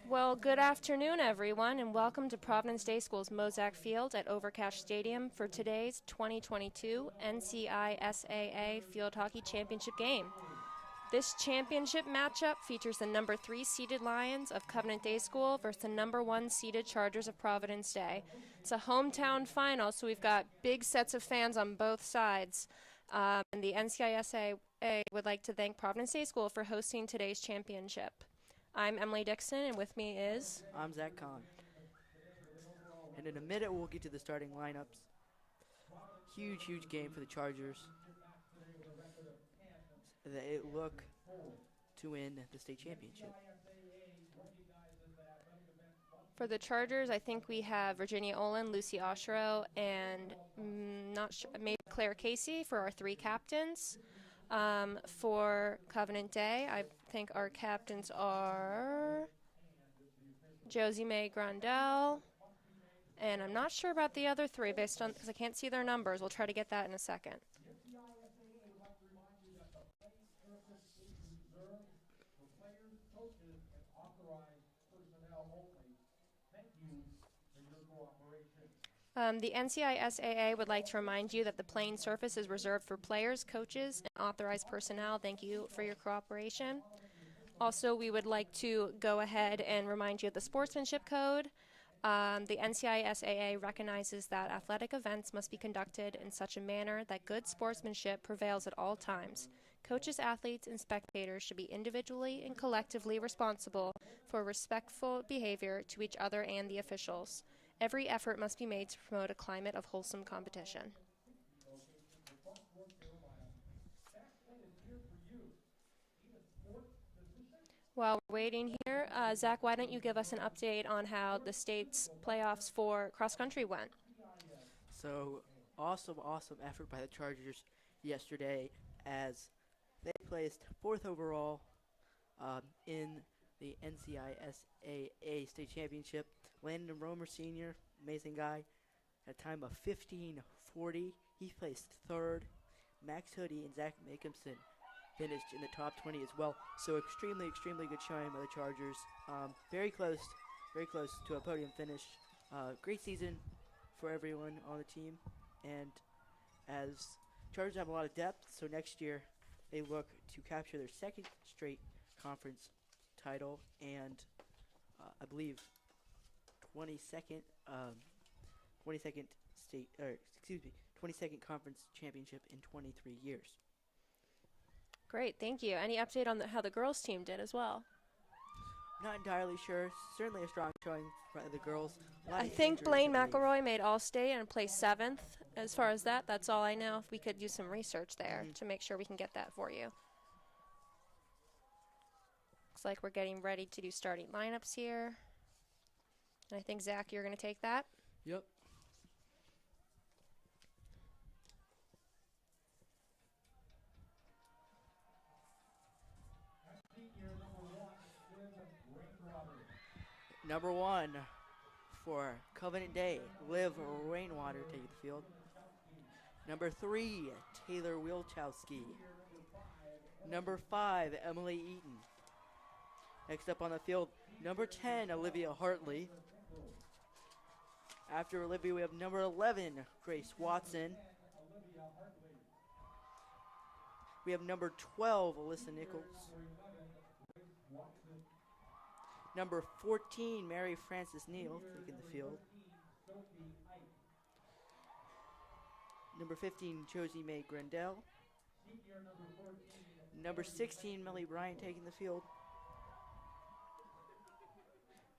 Well, good afternoon, everyone, and welcome to Providence Day School's Mozak Field at Overcash Stadium for today's 2022 NCISAA Field Hockey Championship game. This championship matchup features the number 3 seeded Lions of Covenant Day School versus the number 1 seeded Chargers of Providence Day. It's a hometown final, so we've got big sets of fans on both sides. And the NCISAA would like to thank Providence Day School for hosting today's championship. I'm Emily Dixon, and with me is... I'm Zach Kahn. And in a minute, we'll get to the starting lineups. Huge game for the Chargers. They look to win the state championship. For the Chargers, I think we have Virginia Olin, Lucy Oshero, and not sure, maybe Claire Casey for our 3 captains. For Covenant Day, I think our captains are Josie Mae Grandel, and I'm not sure about the other 3 based on because I can't see their numbers. We'll try to get that in a second. The NCISAA would like to remind you that the playing surface is reserved for players, coaches, and authorized personnel. Thank you for your cooperation. Also, we would like to go ahead and remind you of the sportsmanship code. The NCISAA recognizes that athletic events must be conducted in such a manner that good sportsmanship prevails at all times. Coaches, athletes, and spectators should be individually and collectively responsible for respectful behavior to each other and the officials. Every effort must be made to promote a climate of wholesome competition. While we're waiting here, Zach, why don't you give us an update on how the state's playoffs for cross-country went? So, awesome effort by the Chargers yesterday as they placed 4th overall in the NCISAA state championship. Landon Romer Sr., amazing guy, had a time of 15:40. He placed 3rd. Max Hoodie and Zach Macomson finished in the top 20 as well. So extremely good showing by the Chargers. Very close to a podium finish. Great season for everyone on the team. And as Chargers have a lot of depth, so next year they look to capture their 2nd straight conference title and I believe 22nd conference championship in 23 years. Great, thank you. Any update on how the girls' team did as well? Not entirely sure. Certainly a strong showing for the girls. I think Blaine McElroy made All-State and placed 7th. As far as that's all I know. If we could do some research there to make sure we can get that for you. Looks like we're getting ready to do starting lineups here. And I think, Zach, you're going to take that? Yep. Number 1 for Covenant Day, Liv Rainwater taking the field. Number 3, Taylor Wilczowski. Number 5, Emily Eaton. Next up on the field, number 10, Olivia Hartley. After Olivia, we have number 11, Grace Watson. We have number 12, Alyssa Nichols. Number 14, Mary Frances Neal taking the field. Number 15, Josie Mae Grandel. Number 16, Millie Bryant taking the field.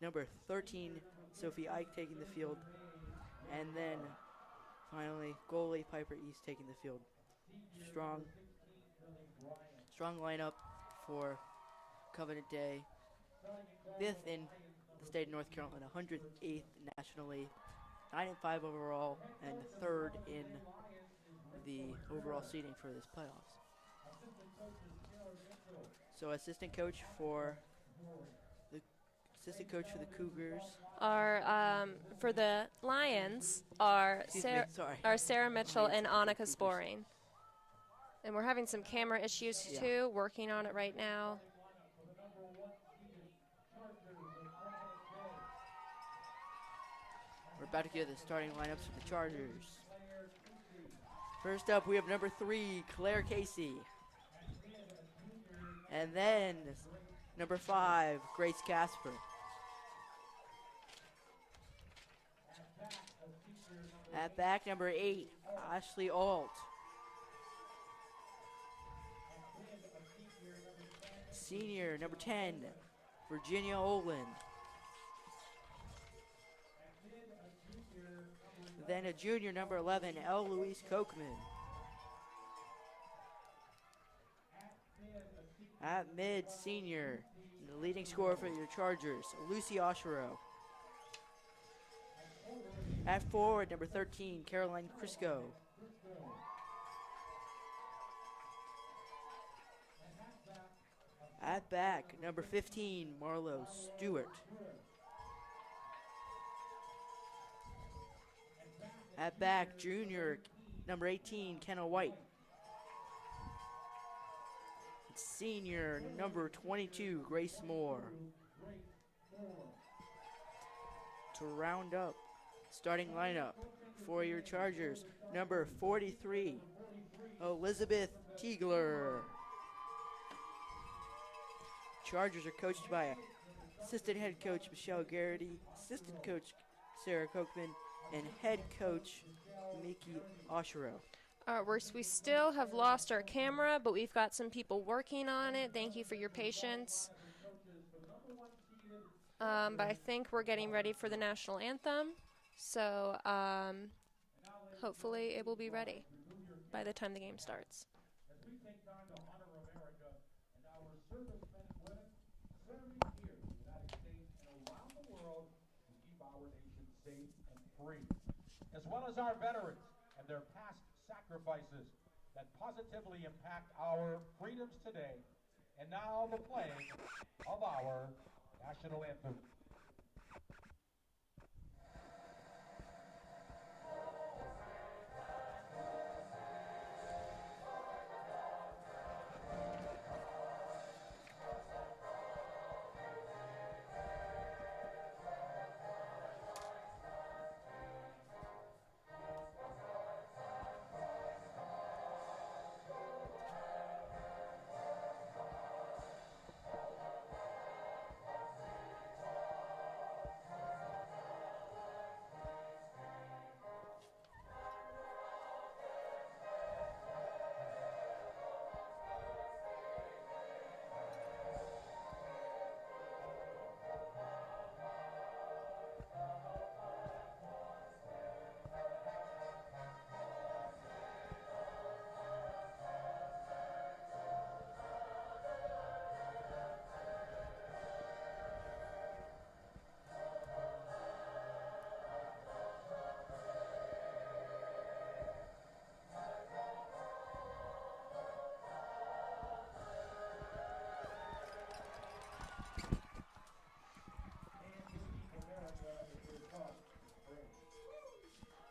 Number 13, Sophie Ike taking the field. And then, finally, goalie Piper East taking the field. Strong lineup for Covenant Day. 5th in the state of North Carolina, 108th nationally, 9-5 overall, and 3rd in the overall seeding for this playoffs. So assistant coach for the Cougars are for the Lions are Sarah Mitchell and Annika Sporing. And we're having some camera issues too, working on it right now. We're about to get the starting lineups for the Chargers. First up, we have number 3, Claire Casey. And then number 5, Grace Casper. At back, number 8, Ashley Alt. Senior, number 10, Virginia Olin. Then a junior, number 11, L. Louise Kochman. At mid, senior, the leading scorer for your Chargers, Lucy Oshiro. At forward, number 13, Caroline Crisco. At back, number 15, Marlo Stewart. At back, junior, number 18, Kenna White. Senior, number 22, Grace Moore. To round up, starting lineup for your Chargers, number 43, Elizabeth Tiegler. Chargers are coached by assistant head coach Michelle Garrity, assistant coach Sarah Kochman, and head coach Mickey Oshiro. We still have lost our camera, but we've got some people working on it. Thank you for your patience. But I think we're getting ready for the national anthem, so hopefully it will be ready by the time the game starts. As we take time to honor America and our servicemen and women serving here in the United States and around the world to keep our nation safe and free, as well as our veterans and their past sacrifices that positively impact our freedoms today. And now the playing of our national anthem.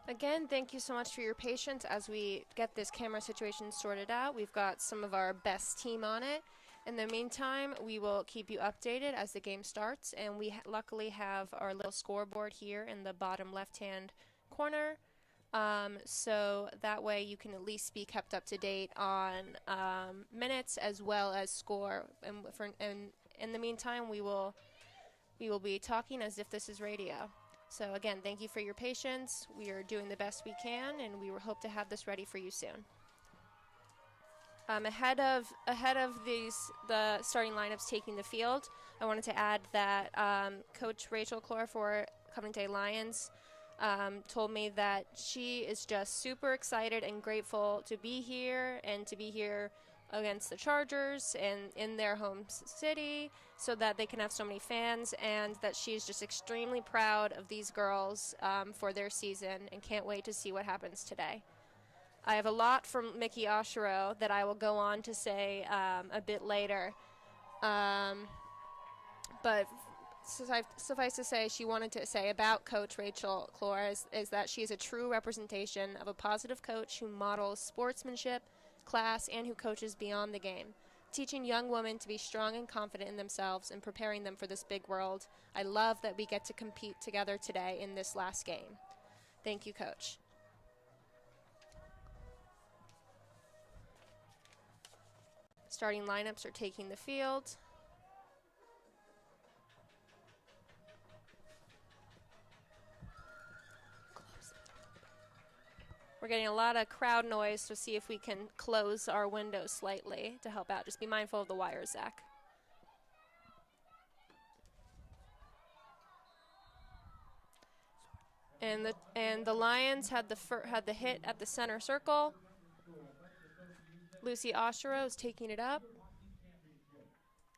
Again, thank you so much for your patience as we get this camera situation sorted out. We've got some of our best team on it. In the meantime, we will keep you updated as the game starts, and we luckily have our little scoreboard here in the bottom left-hand corner, so that way you can at least be kept up to date on minutes as well as score. And in the meantime, we will be talking as if this is radio. So again, thank you for your patience. We are doing the best we can, and we hope to have this ready for you soon. Ahead of the starting lineups taking the field, I wanted to add that Coach Rachel Clore for Covington Lions told me that she is just super excited and grateful to be here and to be here against the Chargers and in their home city so that they can have so many fans, and that she's just extremely proud of these girls for their season and can't wait to see what happens today. I have a lot from Mickey Oshiro that I will go on to say a bit later, but suffice to say, she wanted to say about Coach Rachel Clore is that she is a true representation of a positive coach who models sportsmanship, class, and who coaches beyond the game. teaching young women to be strong and confident in themselves and preparing them for this big world. I love that we get to compete together today in this last game. Thank you, Coach. Starting lineups are taking the field. We're getting a lot of crowd noise, so see if we can close our windows slightly to help out. Just be mindful of the wires, Zach. And the Lions had the hit at the center circle. Lucy Oshiro is taking it up,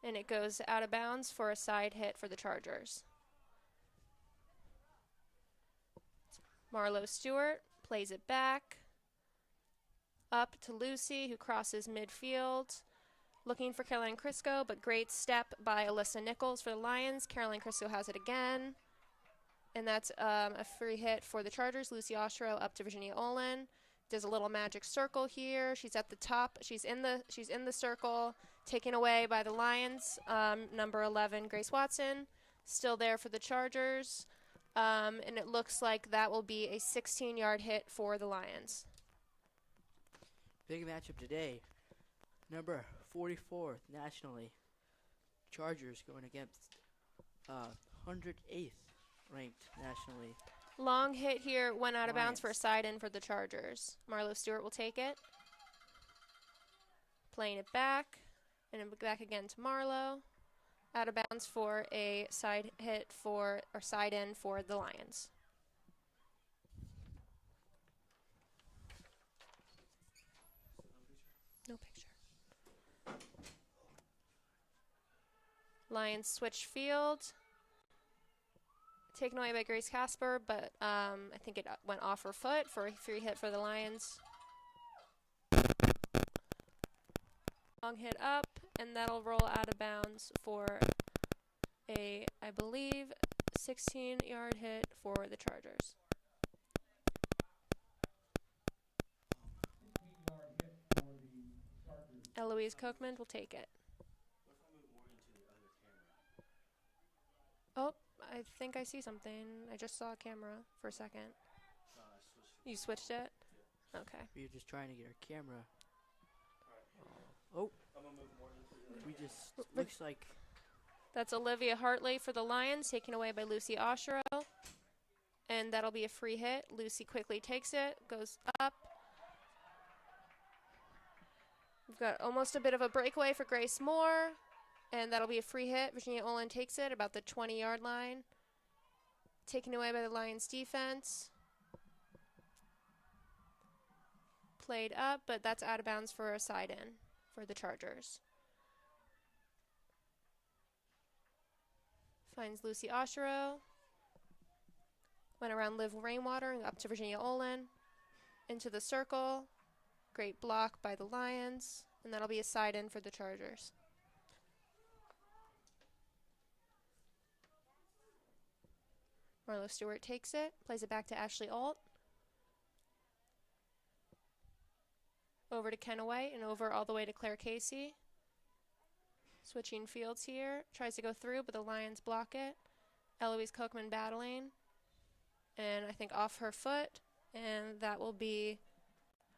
and it goes out of bounds for a side hit for the Chargers. Marlo Stewart plays it back up to Lucy, who crosses midfield, looking for Caroline Crisco, but great step by Alyssa Nichols for the Lions. Caroline Crisco has it again, and that's a free hit for the Chargers. Lucy Oshiro up to Virginia Olin. Does a little magic circle here. She's at the top. She's in the circle, taken away by the Lions. Number 11, Grace Watson, still there for the Chargers, and it looks like that will be a 16-yard hit for the Lions. Big matchup today. Number 44th nationally, Chargers going against 108th ranked nationally. Long hit here, went out of bounds Lions. for a side in for the Chargers. Marlo Stewart will take it. Playing it back, and back again to Marlo. Out of bounds for a side hit or side in for the Lions. No picture. Lions switch field. Taken away by Grace Casper, but I think it went off her foot for a free hit for the Lions. Long hit up, and that'll roll out of bounds for a, I believe, 16-yard hit for the Chargers. 16-yard hit for the Chargers. Eloise Kochman will take it. Oh, I think I see something. I just saw a camera for a second. You switched it? Okay. We were just trying to get our camera. Oh, we just looks like That's Olivia Hartley for the Lions, taken away by Lucy Oshiro. And that'll be a free hit. Lucy quickly takes it, goes up. We've got almost a bit of a breakaway for Grace Moore. And that'll be a free hit. Virginia Olin takes it about the 20-yard line. Taken away by the Lions defense. Played up, but that's out of bounds for a side in for the Chargers. Finds Lucy Oshiro. Went around Liv Rainwater and up to Virginia Olin. Into the circle. Great block by the Lions. And that'll be a side in for the Chargers. Marlo Stewart takes it, plays it back to Ashley Alt. Over to Kenna White and over all the way to Claire Casey. Switching fields here, tries to go through, but the Lions block it. Eloise Kochman battling, and I think off her foot, and that will be...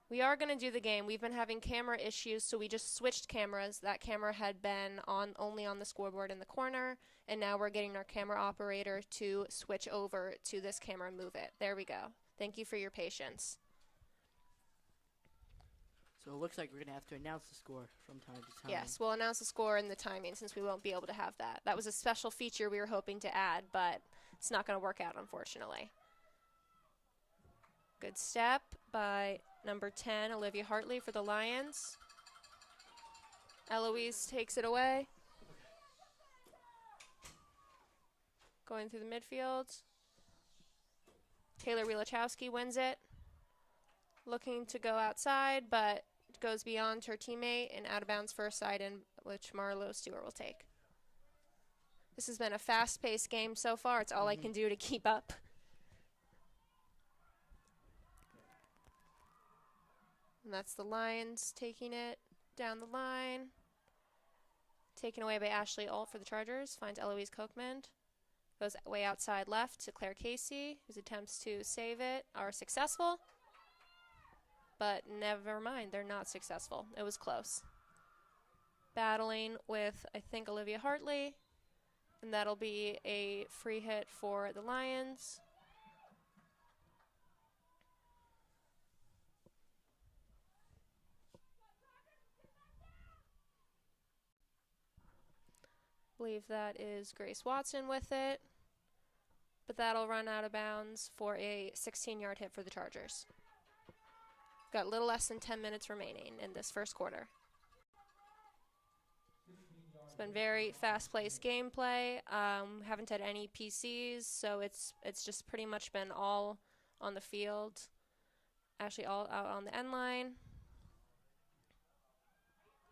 We are going to do the game. We've been having camera issues, so we just switched cameras. That camera had been only on the scoreboard in the corner, and now we're getting our camera operator to switch over to this camera and move it. There we go. Thank you for your patience. so. It looks like we're gonna have to announce the score from time to time. Yes, we'll announce the score and the timing since we won't be able to have that. That was a special feature we were hoping to add, but it's not going to work out, unfortunately. Good step by number 10, Olivia Hartley for the Lions. Eloise takes it away. Going through the midfield. Taylor Wielachowski wins it. Looking to go outside, but goes beyond her teammate and out of bounds for a side in, which Marlo Stewart will take. This has been a fast-paced game so far. It's all I can do to keep up. And that's the Lions taking it down the line. Taken away by Ashley Alt for the Chargers. Finds Eloise Kochman. Goes way outside left to Claire Casey, whose attempts to save it are successful. But never mind, they're not successful. It was close. Battling with, I think, Olivia Hartley. And that'll be a free hit for the Lions. I believe that is Grace Watson with it. But that'll run out of bounds for a 16-yard hit for the Chargers. Got a little less than 10 minutes remaining in this first quarter. It's been very fast-paced gameplay. Haven't had any PCs, so it's just pretty much been all on the field. Ashley all out on the end line.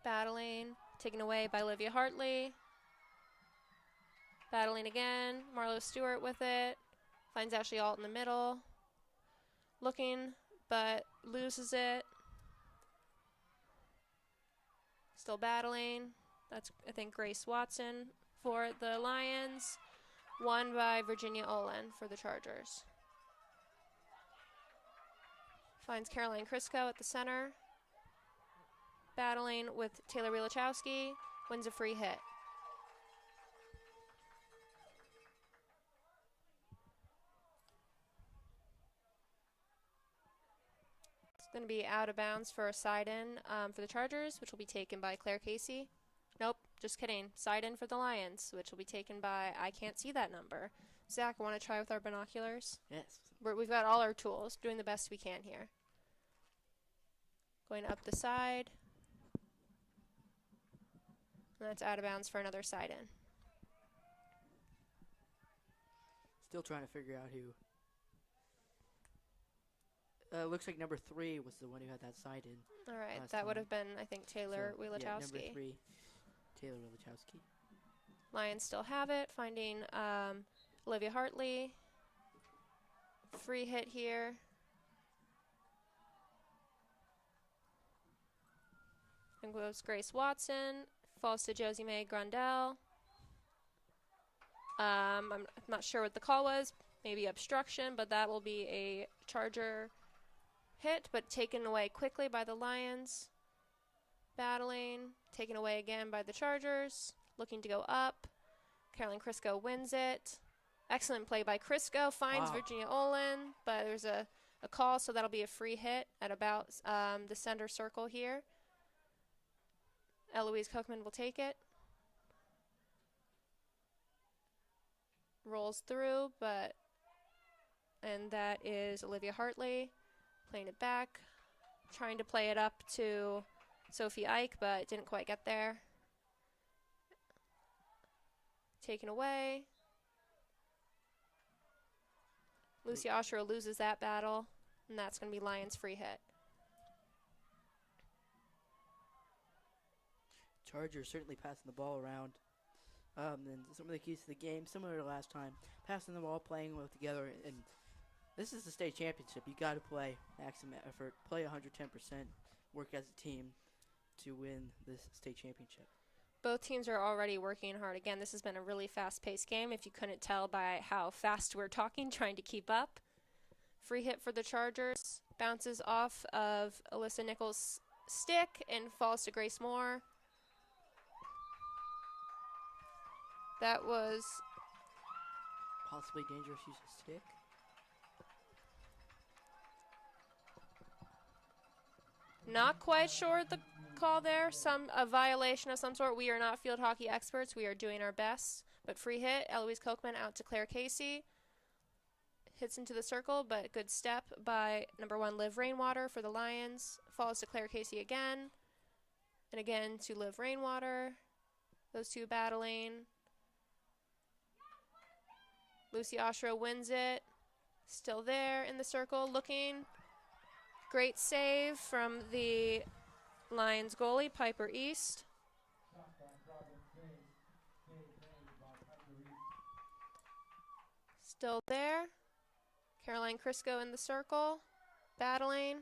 Battling, taken away by Olivia Hartley. Battling again, Marlo Stewart with it. Finds Ashley Alt in the middle. Looking, but loses it. Still battling. That's, I think, Grace Watson for the Lions. Won by Virginia Olin for the Chargers. Finds Caroline Crisco at the center. Battling with Taylor Wielachowski. Wins a free hit. Going to be out of bounds for a side-in for the Chargers, which will be taken by Claire Casey. Nope, just kidding. Side-in for the Lions, which will be taken by, I can't see that number. Zach, want to try with our binoculars? Yes. We've got all our tools, doing the best we can here. Going up the side. And that's out of bounds for another side-in. Still trying to figure out who. Looks like number 3 was the one who had that side in. All right, that would have been, I think, Taylor Wielachowski. Yeah, number 3, Taylor Wielachowski. Lions still have it, finding Olivia Hartley. Free hit here. And goes Grace Watson. Falls to Josie Mae Grandel. I'm not sure what the call was. Maybe obstruction, but that will be a Charger hit, but taken away quickly by the Lions. Battling, taken away again by the Chargers. Looking to go up. Caroline Crisco wins it. Excellent play by Crisco. Finds Virginia Olin, but there's a call, so that'll be a free hit at about the center circle here. Eloise Kochman will take it. Rolls through, and that is Olivia Hartley. Playing it back, trying to play it up to Sophie Ike, but didn't quite get there. Taken away. Lucy Osher loses that battle, and that's going to be Lions free hit. Chargers certainly passing the ball around. And some of the keys to the game, similar to last time, passing the ball, playing well together, and this is the state championship. You got to play maximum effort, play 110%, work as a team to win this state championship. Both teams are already working hard. Again, this has been a really fast-paced game, if you couldn't tell by how fast we're talking, trying to keep up. Free hit for the Chargers. Bounces off of Alyssa Nichols' stick and falls to Grace Moore. That was possibly dangerous use of stick. Not quite sure the call there. A violation of some sort. We are not field hockey experts. We are doing our best. But free hit. Eloise Kochman out to Claire Casey. Hits into the circle, but good step by number 1, Liv Rainwater for the Lions. Falls to Claire Casey again. And again to Liv Rainwater. Those two battling. Lucy Oshro wins it. Still there in the circle, looking. Great save from the Lions goalie, Piper East. Still there. Caroline Crisco in the circle, battling.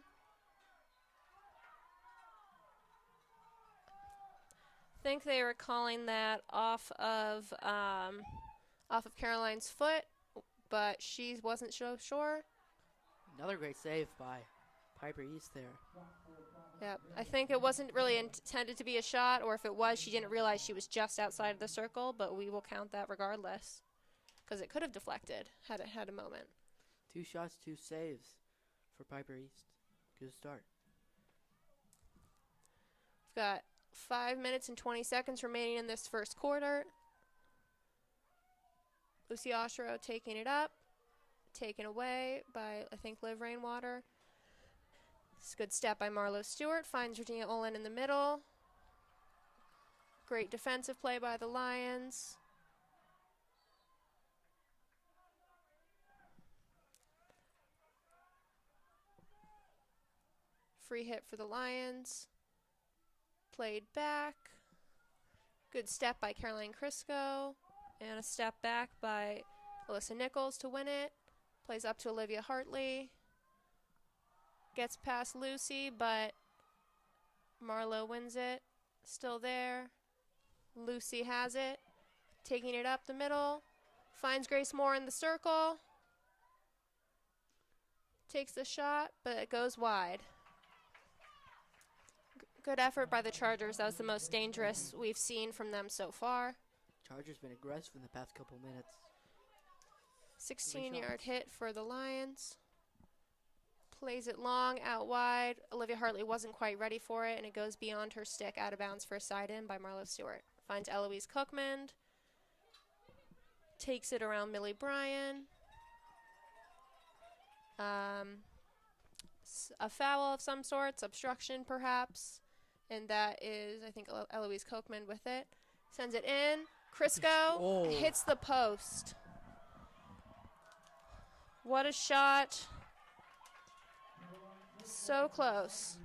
I think they were calling that off of Caroline's foot, but she wasn't so sure. Another great save by Piper East there. Yep. I think it wasn't really intended to be a shot, or if it was, she didn't realize she was just outside of the circle, but we will count that regardless because it could have deflected had it had a moment. 2 shots, 2 saves for Piper East. Good start. We've got 5 minutes and 20 seconds remaining in this first quarter. Lucy Oshiro taking it up, taken away by, I think, Liv Rainwater. It's a good step by Marlo Stewart. Finds Virginia Olin in the middle. Great defensive play by the Lions. Free hit for the Lions. Played back. Good step by Caroline Crisco. And a step back by Alyssa Nichols to win it. Plays up to Olivia Hartley. Gets past Lucy, but Marlo wins it. Still there. Lucy has it. Taking it up the middle. Finds Grace Moore in the circle. Takes the shot, but it goes wide. Good effort by the Chargers. That was the most dangerous we've seen from them so far. Chargers been aggressive in the past couple minutes. 16-yard hit for the Lions. Plays it long, out wide. Olivia Hartley wasn't quite ready for it, and it goes beyond her stick, out of bounds for a side in by Marlo Stewart. Finds Eloise Cookman. Takes it around Millie Bryan. A foul of some sorts, obstruction perhaps. And that is, I think, Eloise Cookman with it. Sends it in. Crisco hits the post. What a shot. So close.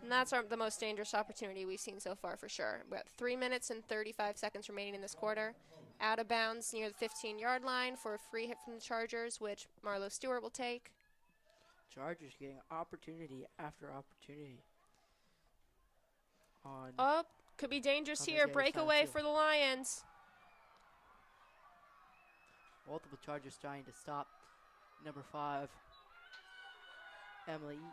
And that's the most dangerous opportunity we've seen so far for sure. We got 3 minutes and 35 seconds remaining in this quarter. Out of bounds near the 15-yard line for a free hit from the Chargers, which Marlo Stewart will take. Chargers getting opportunity after opportunity. Could be dangerous here. Breakaway for the Lions. Multiple Chargers trying to stop number 5, Emily Eaton.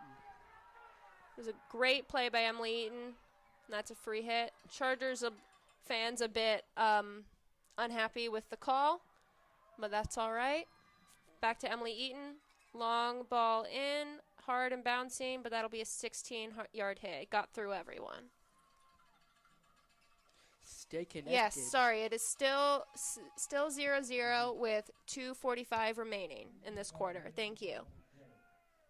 It was a great play by Emily Eaton. And that's a free hit. Chargers fans a bit unhappy with the call, but that's all right. Back to Emily Eaton. Long ball in, hard and bouncing, but that'll be a 16-yard hit. Got through everyone. Stay connected. Yes, sorry. It is still 0-0 with 2:45 remaining in this quarter. Thank you.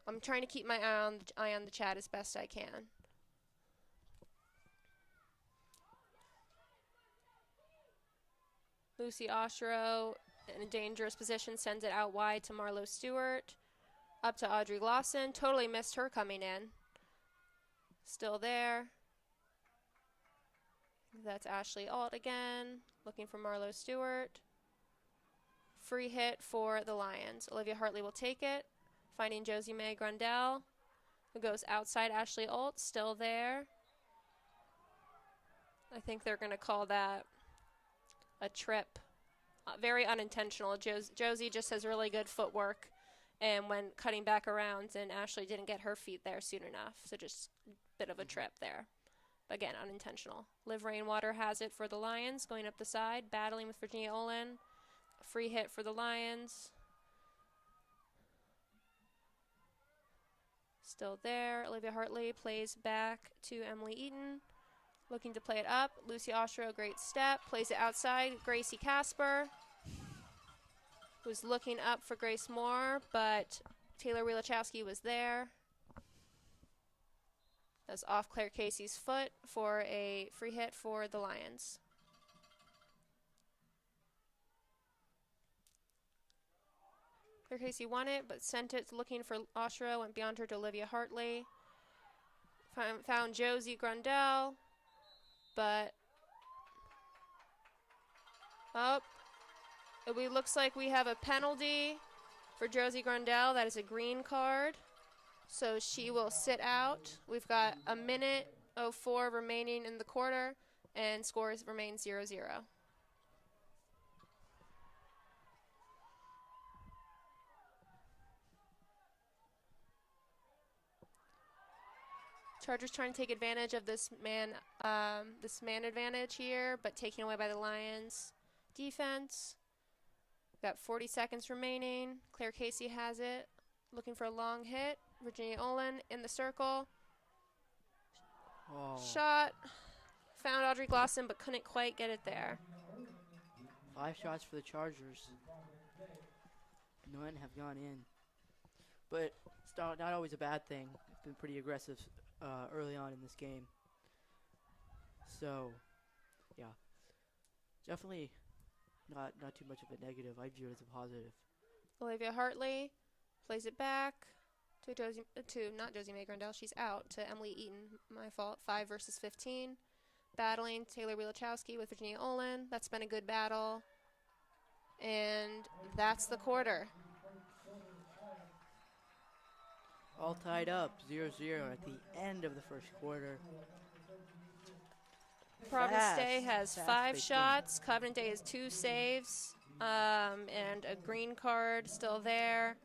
I'm trying to keep my eye on the chat as best I can. Lucy Oshiro in a dangerous position sends it out wide to Marlo Stewart. Up to Audrey Lawson. Totally missed her coming in. Still there. That's Ashley Alt again. Looking for Marlo Stewart. Free hit for the Lions. Olivia Hartley will take it. Finding Josie Mae Grundell, who goes outside Ashley Alt. Still there. I think they're going to call that a trip. Very unintentional. Josie just has really good footwork. And when cutting back around, and Ashley didn't get her feet there soon enough. So just a bit of a trip there. Again, unintentional. Liv Rainwater has it for the Lions, going up the side, battling with Virginia Olin. Free hit for the Lions. Still there. Olivia Hartley plays back to Emily Eaton. Looking to play it up. Lucy Oshiro, great step. Plays it outside. Gracie Casper, who's looking up for Grace Moore, but Taylor Wielachowski was there. That's off Claire Casey's foot for a free hit for the Lions. Claire Casey won it, but sent it looking for Oshiro, went beyond her to Olivia Hartley. Found Josie Grundell, but it looks like we have a penalty for Josie Grundell. That is a green card. So she will sit out. We've got 1:04 remaining in the quarter. and scores remain 0-0. Chargers trying to take advantage of this man advantage here, but taken away by the Lions defense. Got 40 seconds remaining. Claire Casey has it, looking for a long hit. Virginia Olin in the circle. Oh, Shot. Found Audrey Glosson, but couldn't quite get it there. 5 shots for the Chargers. None have gone in. But it's not always a bad thing. It's been pretty aggressive early on in this game. So, yeah. Definitely not too much of a negative. I view it as a positive. Olivia Hartley plays it back to not Josie May Grandel. She's out to Emily Eaton. My fault. 5 versus 15. Battling Taylor Wielachowski with Virginia Olin. That's been a good battle. And that's the quarter. All tied up, 0-0 at the end of the first quarter. Providence Day has fast 5 paced shots. Covenant Day has 2 saves. And a green card still there.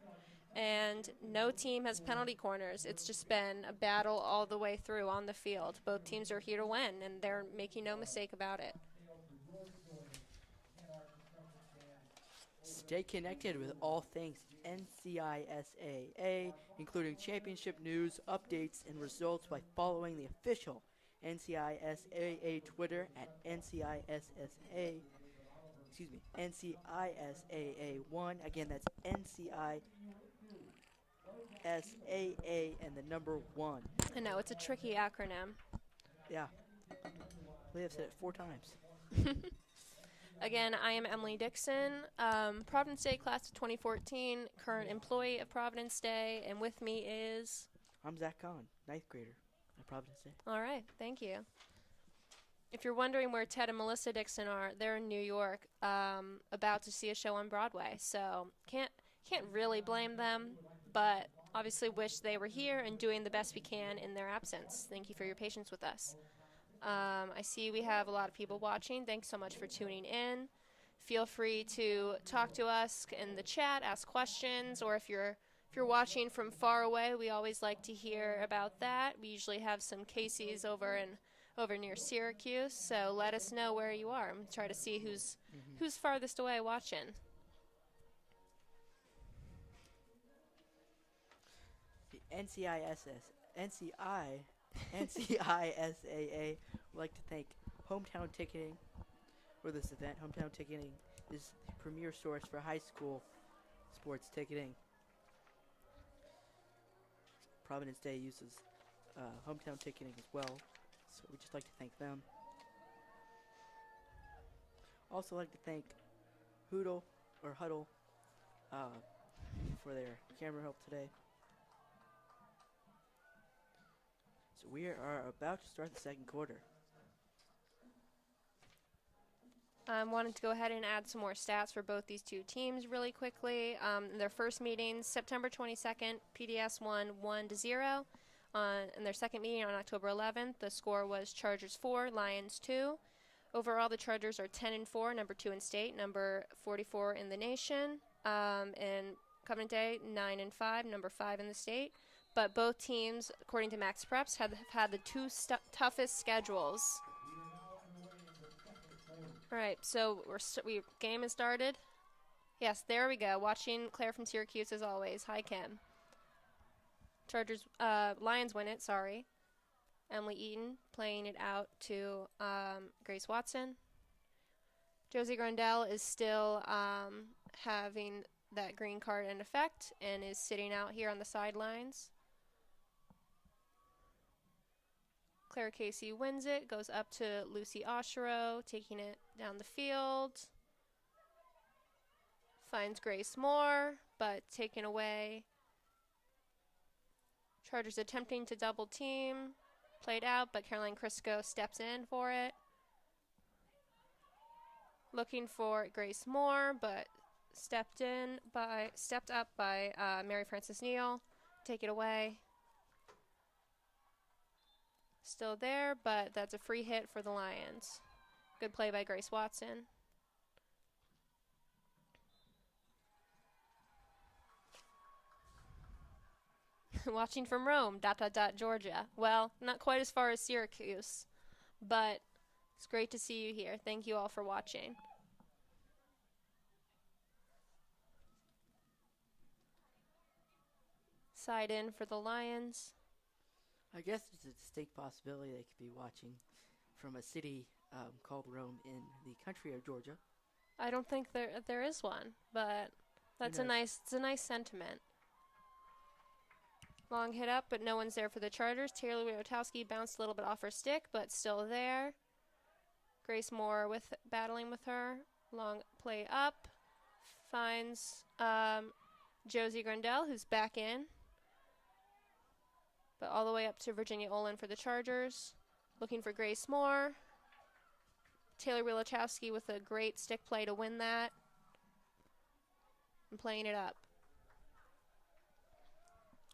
And no team has penalty corners. It's just been a battle all the way through on the field. Both teams are here to win, and they're making no mistake about it. Stay connected with all things NCISAA, including championship news, updates, and results by following the official NCISAA Twitter at NCISAA. NCISAA1. Again, that's NCISAA and the number 1. I know, it's a tricky acronym. Yeah. We have said it 4 times. Again, I am Emily Dixon, Providence Day class of 2014, current employee of Providence Day, and with me is... I'm Zach Kahn, 9th grader at Providence Day. All right, thank you. If you're wondering where Ted and Melissa Dixon are, they're in New York, about to see a show on Broadway. So can't really blame them, but obviously wish they were here and doing the best we can in their absence. Thank you for your patience with us. I see we have a lot of people watching. Thanks so much for tuning in. Feel free to talk to us in the chat, ask questions, or if you're watching from far away, we always like to hear about that. We usually have some Casey's over near Syracuse, so let us know where you are and try to see who's farthest away watching. The NCISAA would like to thank Hometown Ticketing for this event. Hometown Ticketing is the premier source for high school sports ticketing. Providence Day uses Hometown Ticketing as well, so we'd just like to thank them. Also like to thank Huddle for their camera help today. So we are about to start the second quarter. I wanted to go ahead and add some more stats for both these two teams really quickly. In their first meeting, September 22nd, PDS won 1-0. In their second meeting on October 11th, the score was Chargers 4, Lions 2. Overall, the Chargers are 10-4, number 2 in state, number 44 in the nation. And Covenant Day, 9-5, number 5 in the state. But both teams, according to Max Preps, have had the 2 toughest schedules. All right, so game has started. Yes, there we go. Watching Claire from Syracuse as always. Hi, Kim. Lions win it. Sorry. Emily Eaton playing it out to Grace Watson. Josie Grandel is still having that green card in effect and is sitting out here on the sidelines. Claire Casey wins it, goes up to Lucy Oshiro, taking it down the field. Finds Grace Moore, but taken away. Chargers attempting to double team. Played out, but Caroline Crisco steps in for it. Looking for Grace Moore, but stepped up by Mary Frances Neal. Take it away. Still there, but that's a free hit for the Lions. Good play by Grace Watson. Watching from Rome, ... Georgia. Well, not quite as far as Syracuse, but it's great to see you here. Thank you all for watching. Side in for the Lions. I guess there's a distinct possibility they could be watching from a city called Rome in the country of Georgia. I don't think there is one, but that's a nice sentiment. Long hit up, but no one's there for the Chargers. Taylor Wojtowski bounced a little bit off her stick, but still there. Grace Moore battling with her. Long play up. Finds Josie Grandel, who's back in. But all the way up to Virginia Olin for the Chargers. Looking for Grace Moore. Taylor Wojtowski with a great stick play to win that. And playing it up.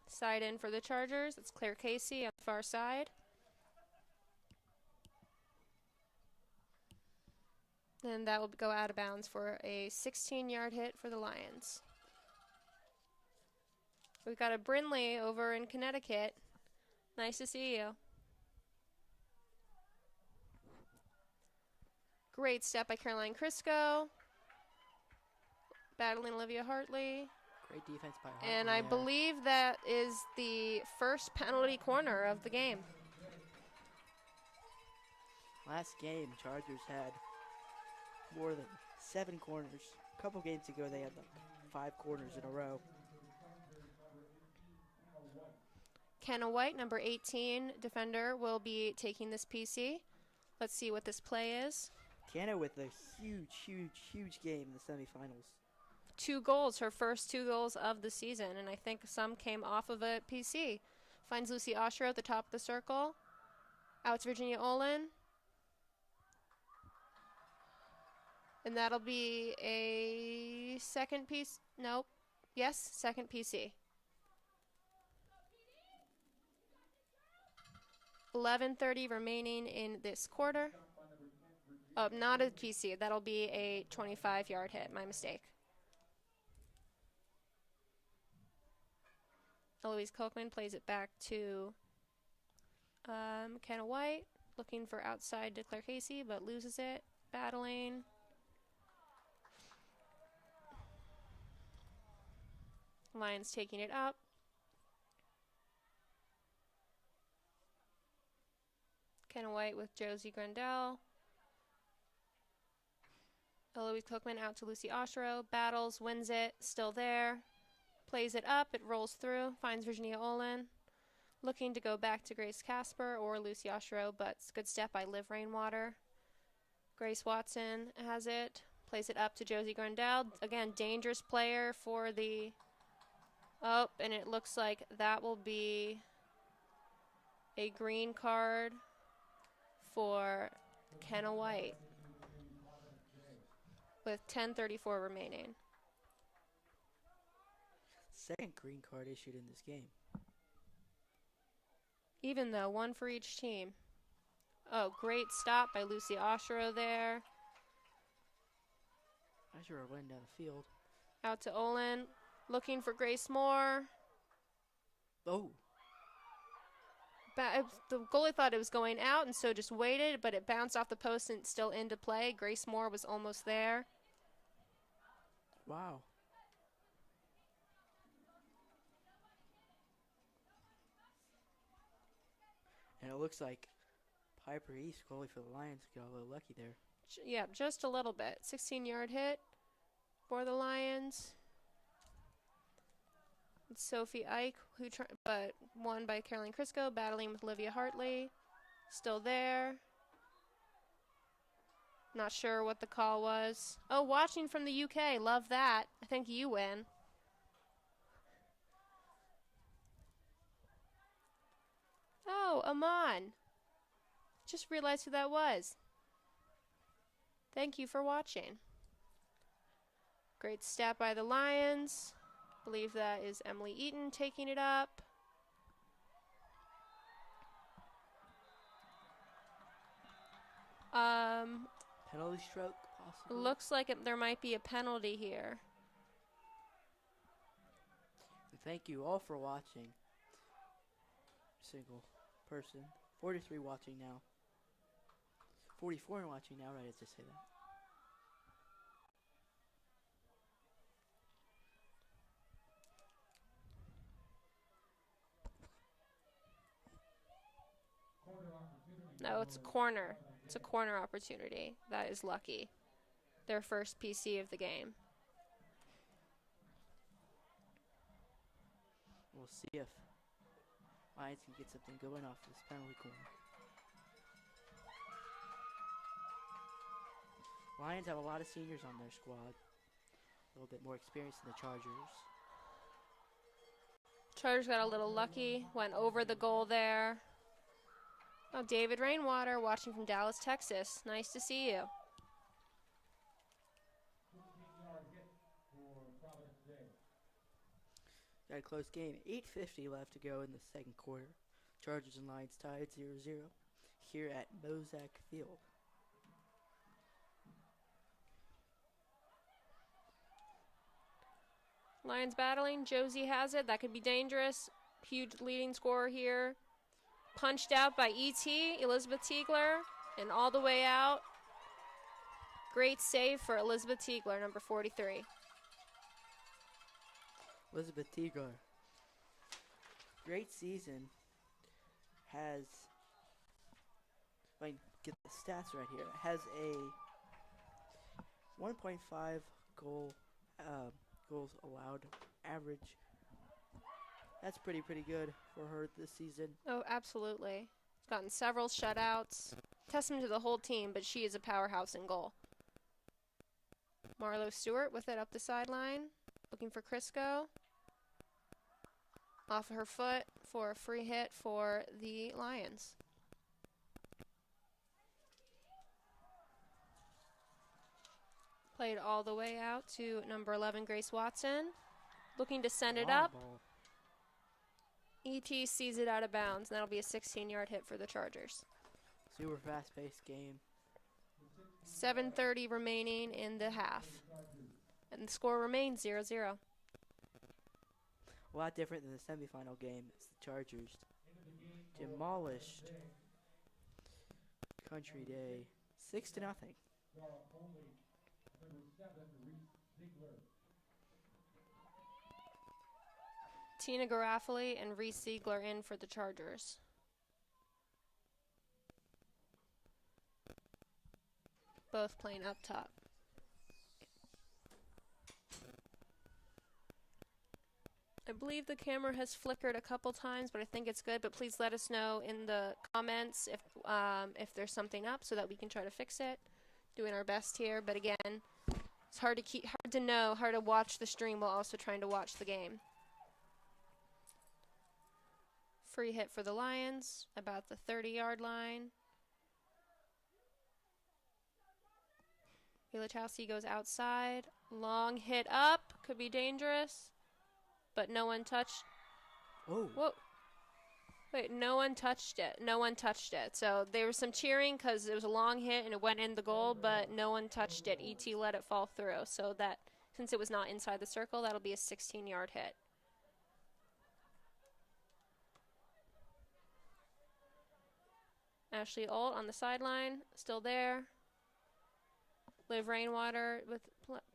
Side in for the Chargers. It's Claire Casey on the far side. And that will go out of bounds for a 16-yard hit for the Lions. We've got a Brindley over in Connecticut. Nice to see you. Great step by Caroline Crisco. Battling Olivia Hartley. Great defense by Hartley. And I believe that is the first penalty corner of the game. Last game, Chargers had more than 7 corners. A couple games ago, they had like 5 corners in a row. Kenna White, number 18 defender, will be taking this PC. Let's see what this play is. Kenna with a huge game in the semifinals. 2 goals, her first 2 goals of the season, and I think some came off of a PC. Finds Lucy Osher at the top of the circle. Out to Virginia Olin. And that'll be a second piece. Nope. Yes, second PC. 11:30 remaining in this quarter. Oh, not a PC. That'll be a 25-yard hit. My mistake. Eloise Kochman plays it back to Kenna White. Looking for outside to Claire Casey, but loses it. Battling. Lions taking it up. Kenna White with Josie Grandel. Eloise Cookman out to Lucy Oshro. Battles, wins it, still there. Plays it up, it rolls through, finds Virginia Olin. Looking to go back to Grace Casper or Lucy Oshro, but it's a good step by Liv Rainwater. Grace Watson has it. Plays it up to Josie Grandel. Again, dangerous player for the... Oh, and it looks like that will be a green card for Kenna White with 10:34 remaining. Second green card issued in this game. Even though, 1 for each team. Oh, great stop by Lucy Oshro there. Oshro went down the field. Out to Olin. Looking for Grace Moore. Oh. The goalie thought it was going out and so just waited, but it bounced off the post and still into play. Grace Moore was almost there. Wow. And it looks like Piper East, goalie for the Lions, got a little lucky there. Yeah, just a little bit. 16-yard hit for the Lions. It's Sophie Ike, but won by Caroline Crisco, battling with Olivia Hartley. Still there. Not sure what the call was. Oh, watching from the UK. Love that. I think you win. Oh, Aman. Just realized who that was. Thank you for watching. Great stat by the Lions. Believe that is Emily Eaton taking it up. Penalty stroke, possibly. Looks like there might be a penalty here. And thank you all for watching. Single person. 43 watching now. 44 watching now, right? I just say that. No, it's a corner. It's a corner opportunity. That is lucky. Their first PC of the game. We'll see if Lions can get something going off this penalty corner. Lions have a lot of seniors on their squad. A little bit more experience than the Chargers. Chargers got a little lucky. Went over the goal there. Oh, David Rainwater watching from Dallas, Texas. Nice to see you. 15-yard hit for Providence Day. Got a close game. 8:50 left to go in the second quarter. Chargers and Lions tied 0-0 here at Mozak Field. Lions battling. Josie has it. That could be dangerous. Huge leading scorer here. Punched out by E.T., Elizabeth Tiegler, and all the way out. Great save for Elizabeth Tiegler, number 43. Elizabeth Tiegler. Great season. Has, if I can get the stats right here, has a 1.5 goals allowed average. That's pretty good for her this season. Oh, absolutely. She's gotten several shutouts. Testament to the whole team, but she is a powerhouse in goal. Marlo Stewart with it up the sideline. Looking for Crisco. Off of her foot for a free hit for the Lions. Played all the way out to number 11, Grace Watson. Looking to send it Long up. ball. E.T. sees it out of bounds, and that'll be a 16-yard hit for the Chargers. Super fast-paced game. 7:30 remaining in the half. And the score remains 0-0. A lot different than the semifinal game. It's the Chargers demolished Country Day 6-0. Tina Garofoli and Reese Ziegler in for the Chargers. Both playing up top. I believe the camera has flickered a couple times, but I think it's good. But please let us know in the comments if there's something up so that we can try to fix it. Doing our best here, but again, it's hard to know how to watch the stream while also trying to watch the game. Free hit for the Lions, about the 30-yard line. Ilachowski goes outside. Long hit up. Could be dangerous. But no one touched. Oh. Whoa. Wait, no one touched it. No one touched it. So there was some cheering because it was a long hit and it went in the goal, but no one touched it. E.T. let it fall through. So that, since it was not inside the circle, that'll be a 16-yard hit. Ashley Alt on the sideline, still there. Liv Rainwater with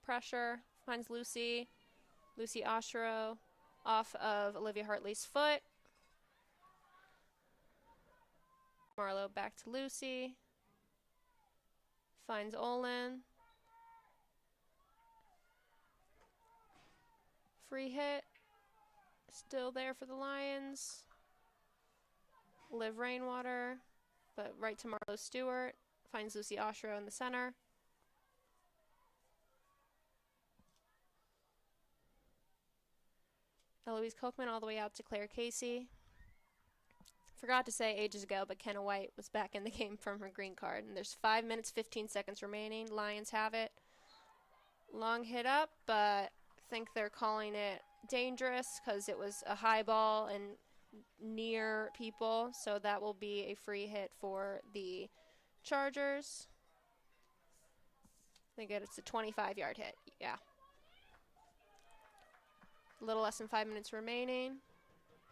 pressure, finds Lucy. Lucy Oshiro off of Olivia Hartley's foot. Marlo back to Lucy. Finds Olin. Free hit. Still there for the Lions. Liv Rainwater, but right to Marlo Stewart. Finds Lucy Oshiro in the center. Eloise Kochman all the way out to Claire Casey. Forgot to say ages ago, but Kenna White was back in the game from her green card. And there's 5 minutes, 15 seconds remaining. Lions have it. Long hit up, but I think they're calling it dangerous because it was a high ball and near people. So that will be a free hit for the Chargers. think it's a 25-yard hit. Yeah. A little less than 5 minutes remaining.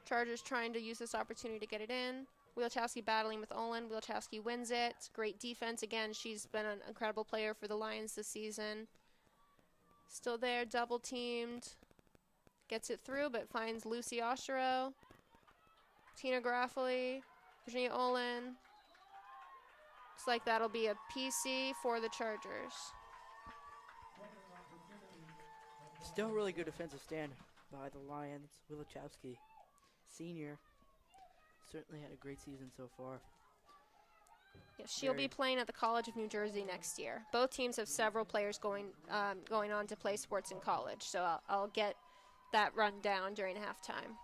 Chargers trying to use this opportunity to get it in. Wielchowski battling with Olin. Wielchowski wins it. Great defense. Again, she's been an incredible player for the Lions this season. Still there, double teamed. Gets it through, but finds Lucy Oshiro. Tina Graffley. Virginia Olin. Looks like that'll be a PC for the Chargers. Still really good defensive stand by the Lions. Wielchowski, senior, certainly had a great season so far. Yeah, she'll be playing at the College of New Jersey next year. Both teams have several players going on to play sports in college, so I'll get that run down during halftime.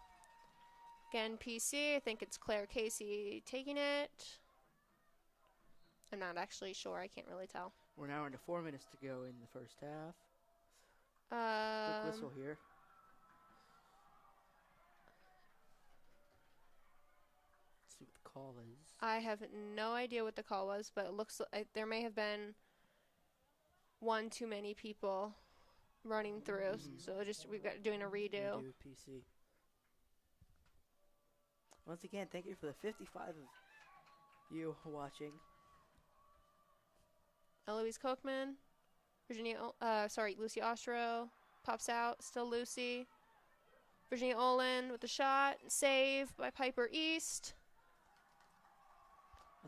Again, PC, I think it's Claire Casey taking it. I'm not actually sure, I can't really tell. We're now into 4 minutes to go in the first half. Quick whistle here. Let's see what the call is. I have no idea what the call was, but it looks like there may have been one too many people running through. So we've got doing a redo. Redo PC. Once again, thank you for the 55 of you watching. Eloise Kochman, Lucy Ostro pops out, still Lucy. Virginia Olin with the shot, save by Piper East.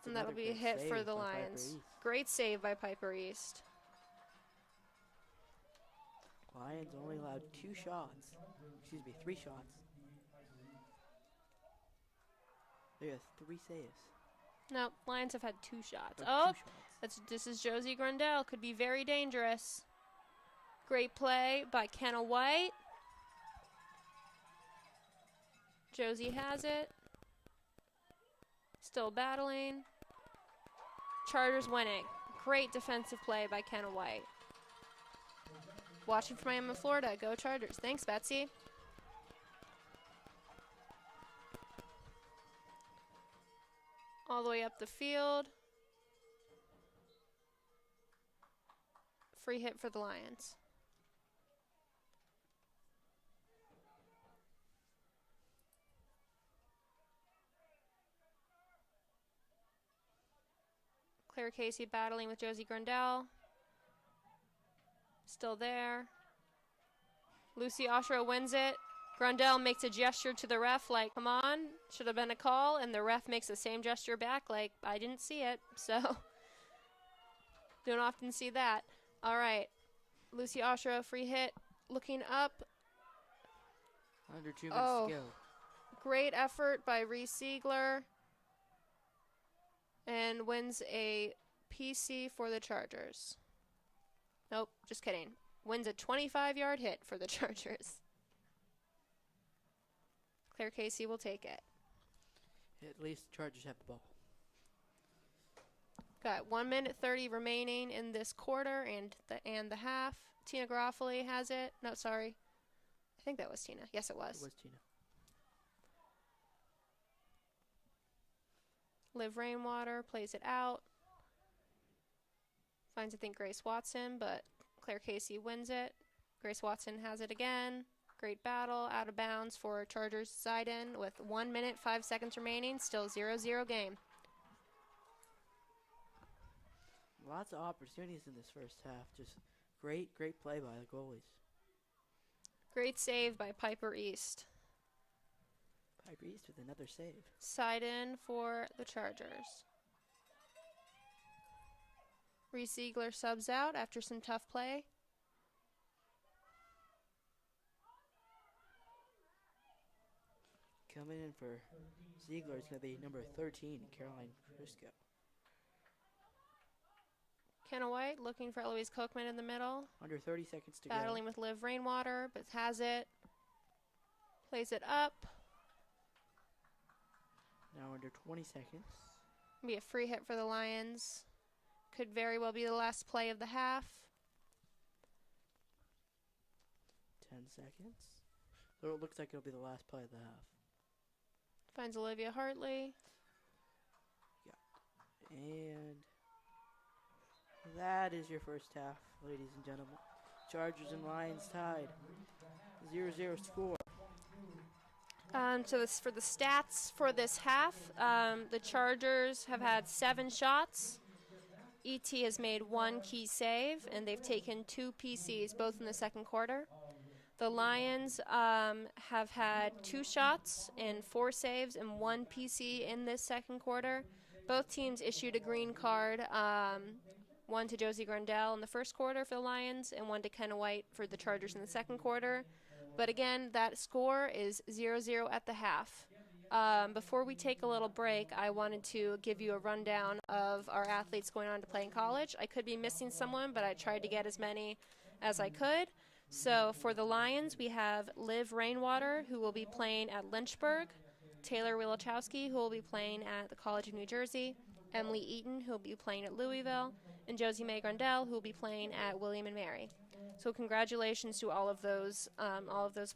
And that'll be a hit for the Lions. Great save by Piper East. Lions only allowed 3 shots. They have 3 saves. No, Lions have had 2 shots. Or 2 shots. This is Josie Grundell. Could be very dangerous. Great play by Kenna White. Josie has it. Still battling. Chargers winning. Great defensive play by Kenna White. Watching from Miami, Florida. Go Chargers. Thanks, Betsy. All the way up the field. Free hit for the Lions. Claire Casey battling with Josie Grundell. Still there. Lucy Oshiro wins it. Grundell makes a gesture to the ref like, come on, should have been a call. And the ref makes the same gesture back like, I didn't see it. So, don't often see that. All right. Lucy Oshiro, free hit. Looking up. Under 2 minutes to go. Great effort by Reese Siegler. And wins a PC for the Chargers. Nope, just kidding. Wins a 25-yard hit for the Chargers. Claire Casey will take it. At least the Chargers have the ball. Got 1 minute 30 remaining in this quarter and the half. Tina Garofoli has it. No, sorry. I think that was Tina. Yes, it was. It was Tina. Liv Rainwater plays it out. Finds, I think, Grace Watson, but Claire Casey wins it. Grace Watson has it again. Great battle. Out of bounds for Chargers side in with 1 minute, 5 seconds remaining. Still 0-0 game. Lots of opportunities in this first half. Just great play by the goalies. Great save by Piper East. Piper East with another save. Side in for the Chargers. Reese Ziegler subs out after some tough play. Coming in for Ziegler is going to be number 13, Caroline Crisco. Kenna White looking for Eloise Kochman in the middle. Under 30 seconds to go. Battling with Liv Rainwater, but has it. Plays it up. Now under 20 seconds. Be a free hit for the Lions. Could very well be the last play of the half. 10 seconds. So it looks like it'll be the last play of the half. Finds Olivia Hartley. Yeah. And That is your first half, ladies and gentlemen. Chargers and Lions tied. 0-0 score. For the stats for this half, the Chargers have had 7 shots. ET has made 1 key save, and they've taken 2 PCs, both in the second quarter. The Lions have had 2 shots and 4 saves and 1 PC in this second quarter. Both teams issued a green card, one to Josie Grandel in the first quarter for the Lions and one to Kenna White for the Chargers in the second quarter. But again, that score is 0-0 at the half. Before we take a little break, I wanted to give you a rundown of our athletes going on to play in college. I could be missing someone, but I tried to get as many as I could. So for the Lions, we have Liv Rainwater, who will be playing at Lynchburg, Taylor Wilochowski, who will be playing at the College of New Jersey, Emily Eaton, who will be playing at Louisville, and Josie Mae Grandel, who will be playing at William & Mary. So congratulations to all of those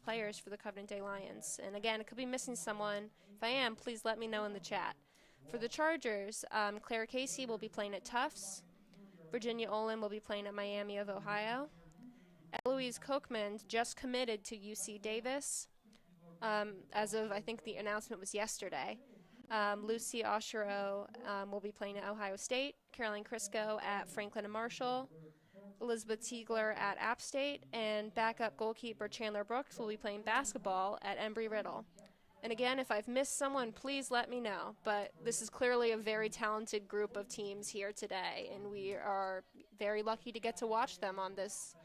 players for the Covenant Day Lions. And again, I could be missing someone. If I am, please let me know in the chat. For the Chargers, Claire Casey will be playing at Tufts. Virginia Olin will be playing at Miami of Ohio. Eloise Kochman just committed to UC Davis. As of, I think the announcement was yesterday. Lucy Oshiro will be playing at Ohio State. Caroline Crisco at Franklin and Marshall. Elizabeth Tiegler at App State, and backup goalkeeper Chandler Brooks will be playing basketball at Embry-Riddle. And again, if I've missed someone, please let me know. But this is clearly a very talented group of teams here today, and we are very lucky to get to watch them on this,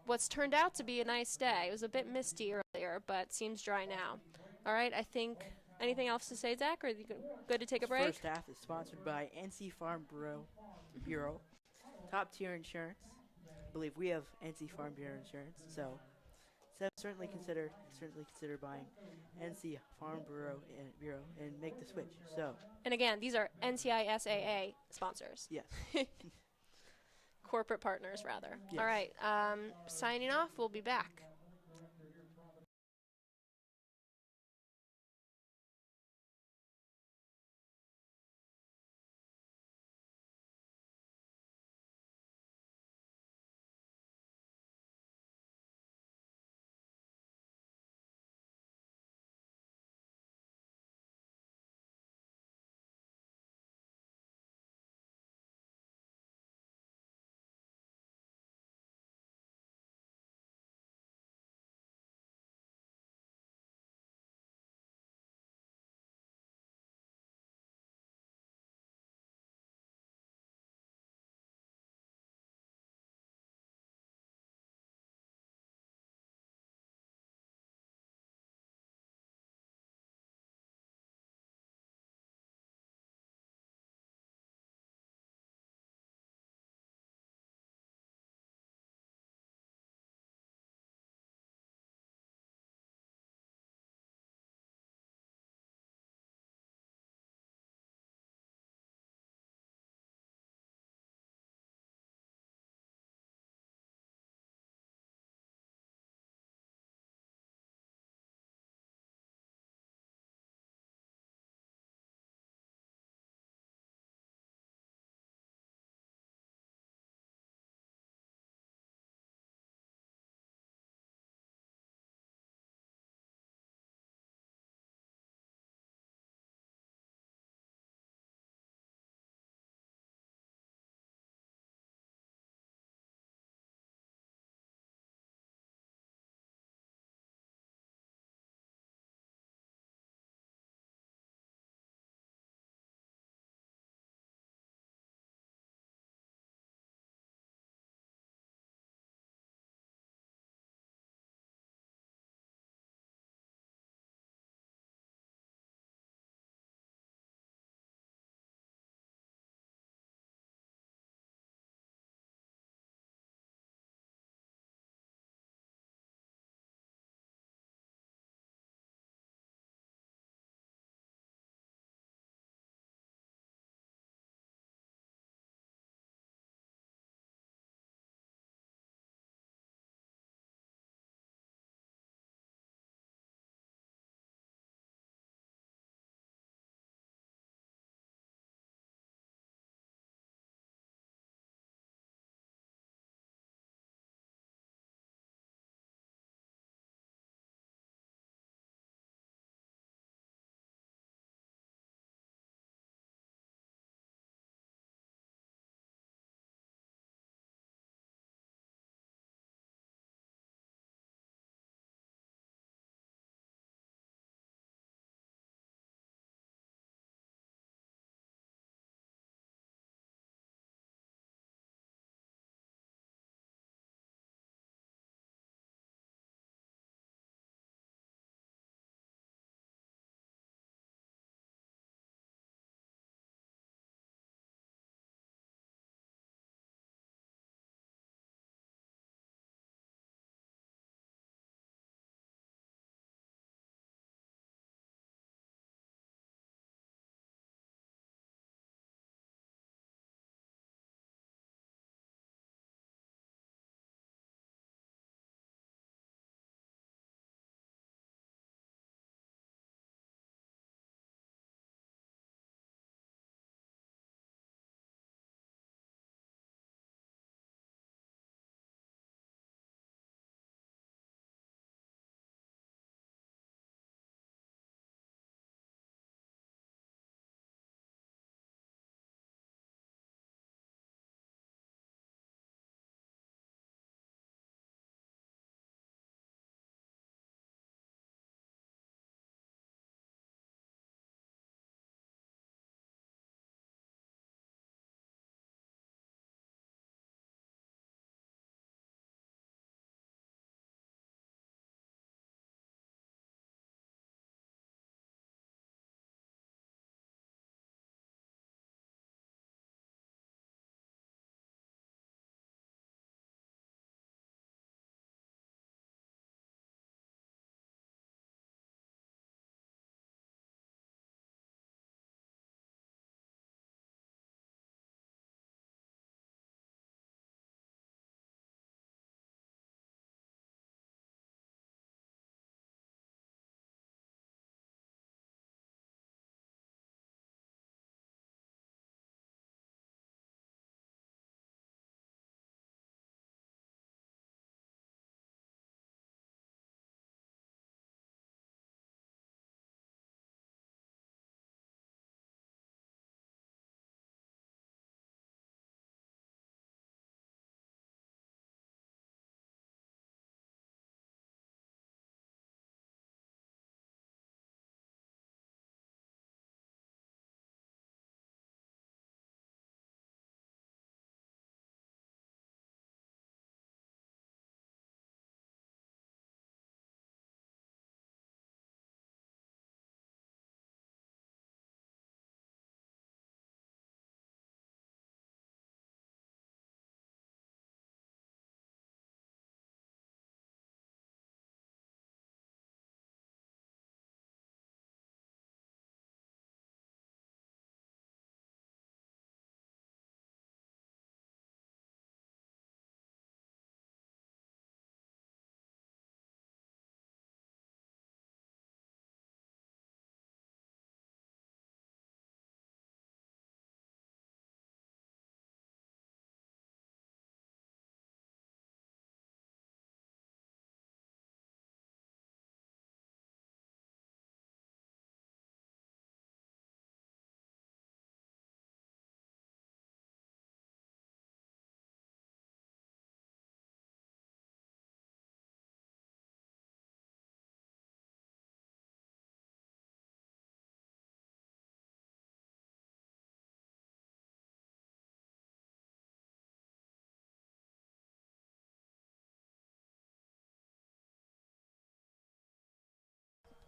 what's turned out to be a nice day. It was a bit misty earlier, but seems dry now. All right, I think, anything else to say, Zach, or are you good to take a break? First half is sponsored by NC Farm Bureau, Top Tier Insurance. I believe we have NC Farm Bureau Insurance, so certainly consider buying NC Farm Bureau and make the switch. So, and again, these are NCISAA sponsors. yes. Corporate partners, rather. Yes. All right, signing off. We'll be back.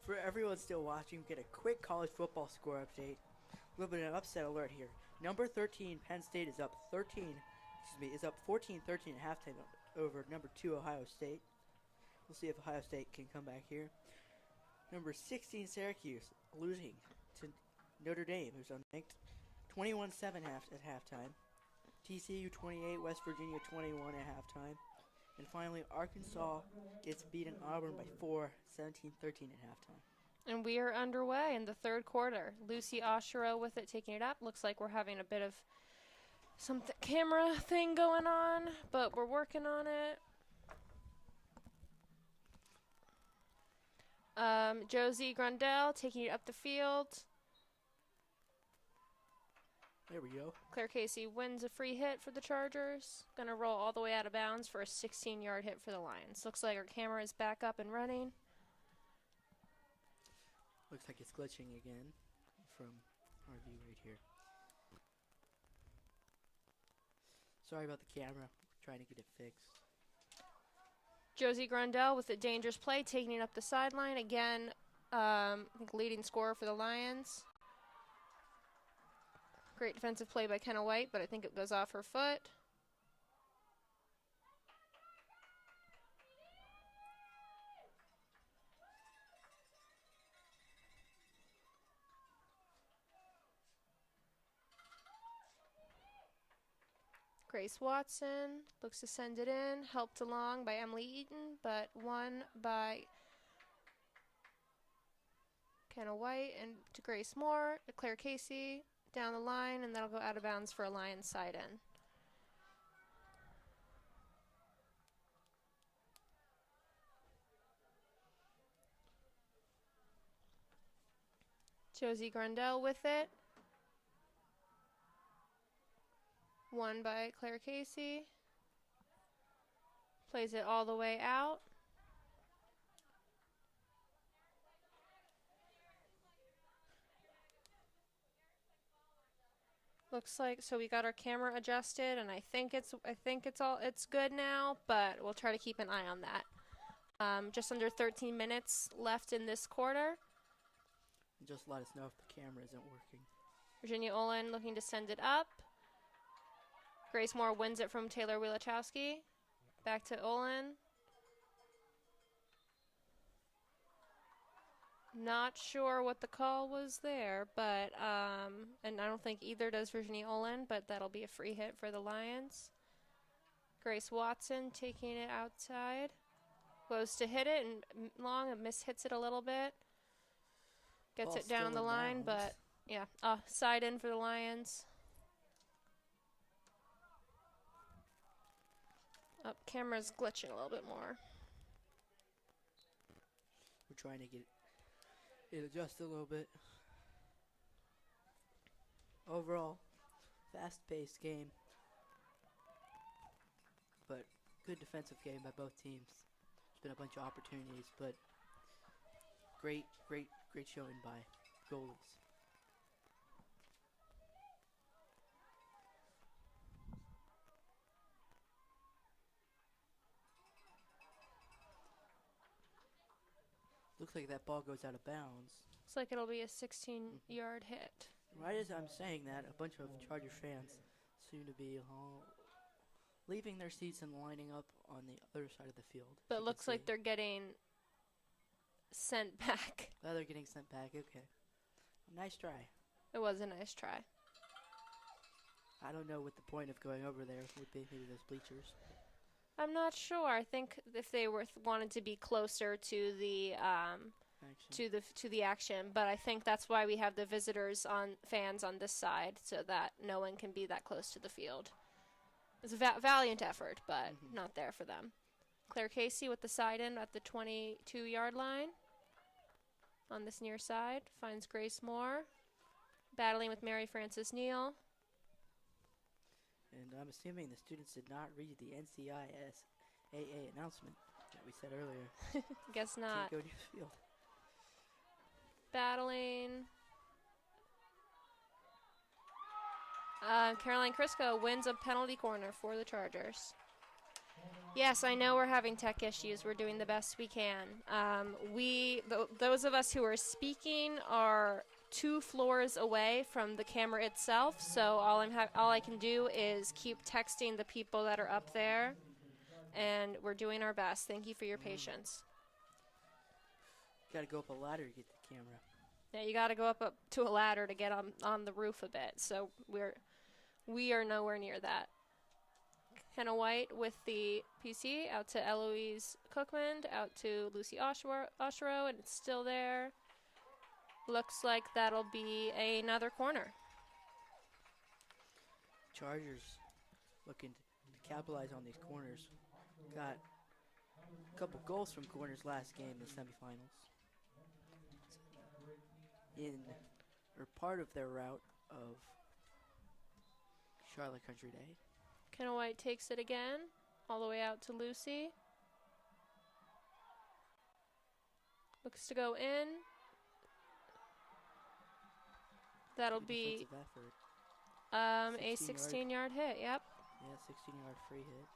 For everyone still watching, get a quick college football score update. A little bit of an upset alert here. Number 13, Penn State is up 14-13 at halftime over number 2, Ohio State. We'll see if Ohio State can come back here. Number 16, Syracuse, losing to Notre Dame, who's unranked, 21-7 at halftime. TCU 28, West Virginia 21 at halftime. And finally, Arkansas gets beaten Auburn by 4, 17-13 at halftime. And we are underway in the third quarter. Lucy Oshiro with it, taking it up. Looks like we're having a bit of some camera thing going on, but we're working on it. Josie Grundell taking it up the field. There we go. Claire Casey wins a free hit for the Chargers. Gonna roll all the way out of bounds for a 16-yard hit for the Lions. Looks like our camera is back up and running. Looks like it's glitching again from our view right here. Sorry about the camera. We're trying to get it fixed. Josie Grundell with a dangerous play, taking it up the sideline. Again, I think leading scorer for the Lions. Great defensive play by Kenna White, but I think it goes off her foot. Grace Watson looks to send it in, helped along by Emily Eaton, but won by Kenna White and to Grace Moore, to Claire Casey down the line, and that'll go out of bounds for a Lions side in. Josie Grundell with it. Won by Claire Casey. Plays it all the way out. Looks like, so we got our camera adjusted, and I think it's good now, but we'll try to keep an eye on that. Just under 13 minutes left in this quarter. Just let us know if the camera isn't working. Virginia Olin looking to send it up. Grace Moore wins it from Taylor Wielachowski. Back to Olin. Not sure what the call was there, but and I don't think either does Virginia Olin, but that'll be a free hit for the Lions. Grace Watson taking it outside. Goes to hit it, and long, and hits it a little bit. Gets it down the line, but yeah, side in for the Lions. Camera's glitching a little bit more. We're trying to get it adjusted a little bit. Overall, fast-paced game, but good defensive game by both teams. There's been a bunch of opportunities, but great showing by goalies. Looks like that ball goes out of bounds. Looks like it'll be a 16-yard hit. Right as I'm saying that, a bunch of Charger fans seem to be leaving their seats and lining up on the other side of the field. But it looks like they're getting sent back. Oh, they're getting sent back. Okay. Nice try. It was a nice try. I don't know what the point of going over there would be. Maybe those bleachers. I'm not sure. I think if they wanted to be closer to the to the action, but I think that's why we have the fans on this side, so that no one can be that close to the field. It's a valiant effort, but not there for them. Claire Casey with the side in at the 22-yard line. On this near side, finds Grace Moore, battling with Mary Frances Neal. And I'm assuming the students did not read the NCISAA announcement that we said earlier. Guess not. Can't go near the field. Battling. Caroline Crisco wins a penalty corner for the Chargers. Yes, I know we're having tech issues. We're doing the best we can. Those of us who are speaking are 2 floors away from the camera itself, so all I can do is keep texting the people that are up there, and we're doing our best. Thank you for your patience. Gotta go up a ladder to get the camera. Yeah, you got to go up to a ladder to get on the roof a bit, so we are nowhere near that. Kenna White with the PC, out to Eloise Cookman, out to Lucy Oshro, and it's still there. Looks like that'll be another corner. Chargers looking to capitalize on these corners. Got a couple goals from corners last game in the semifinals. Part of their route of Charlotte Country Day. Kenna White takes it again, all the way out to Lucy. Looks to go in. That'll be a 16-yard hit, yep. Yeah, 16-yard free hit.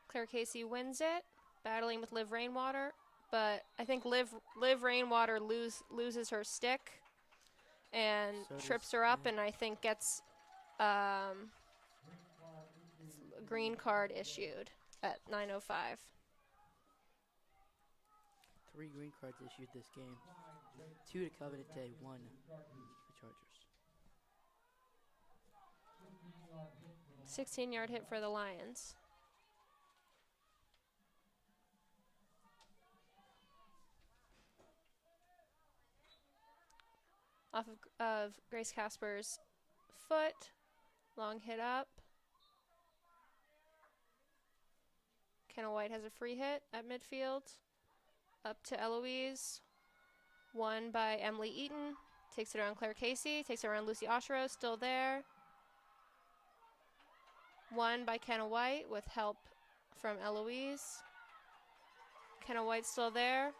Claire Casey wins it, battling with Liv Rainwater, but I think Liv Rainwater loses her stick and trips her up, and I think gets a green card issued at 9:05. 3 green cards issued this game. 2 to Covenant Day, 1 the Chargers. 16-yard hit for the Lions. Off of Grace Casper's foot. Long hit up. Kenna White has a free hit at midfield. Up to Eloise. Won by Emily Eaton. Takes it around Claire Casey. Takes it around Lucy Oshro. Still there. Won by Kenna White with help from Eloise. Kenna White still there.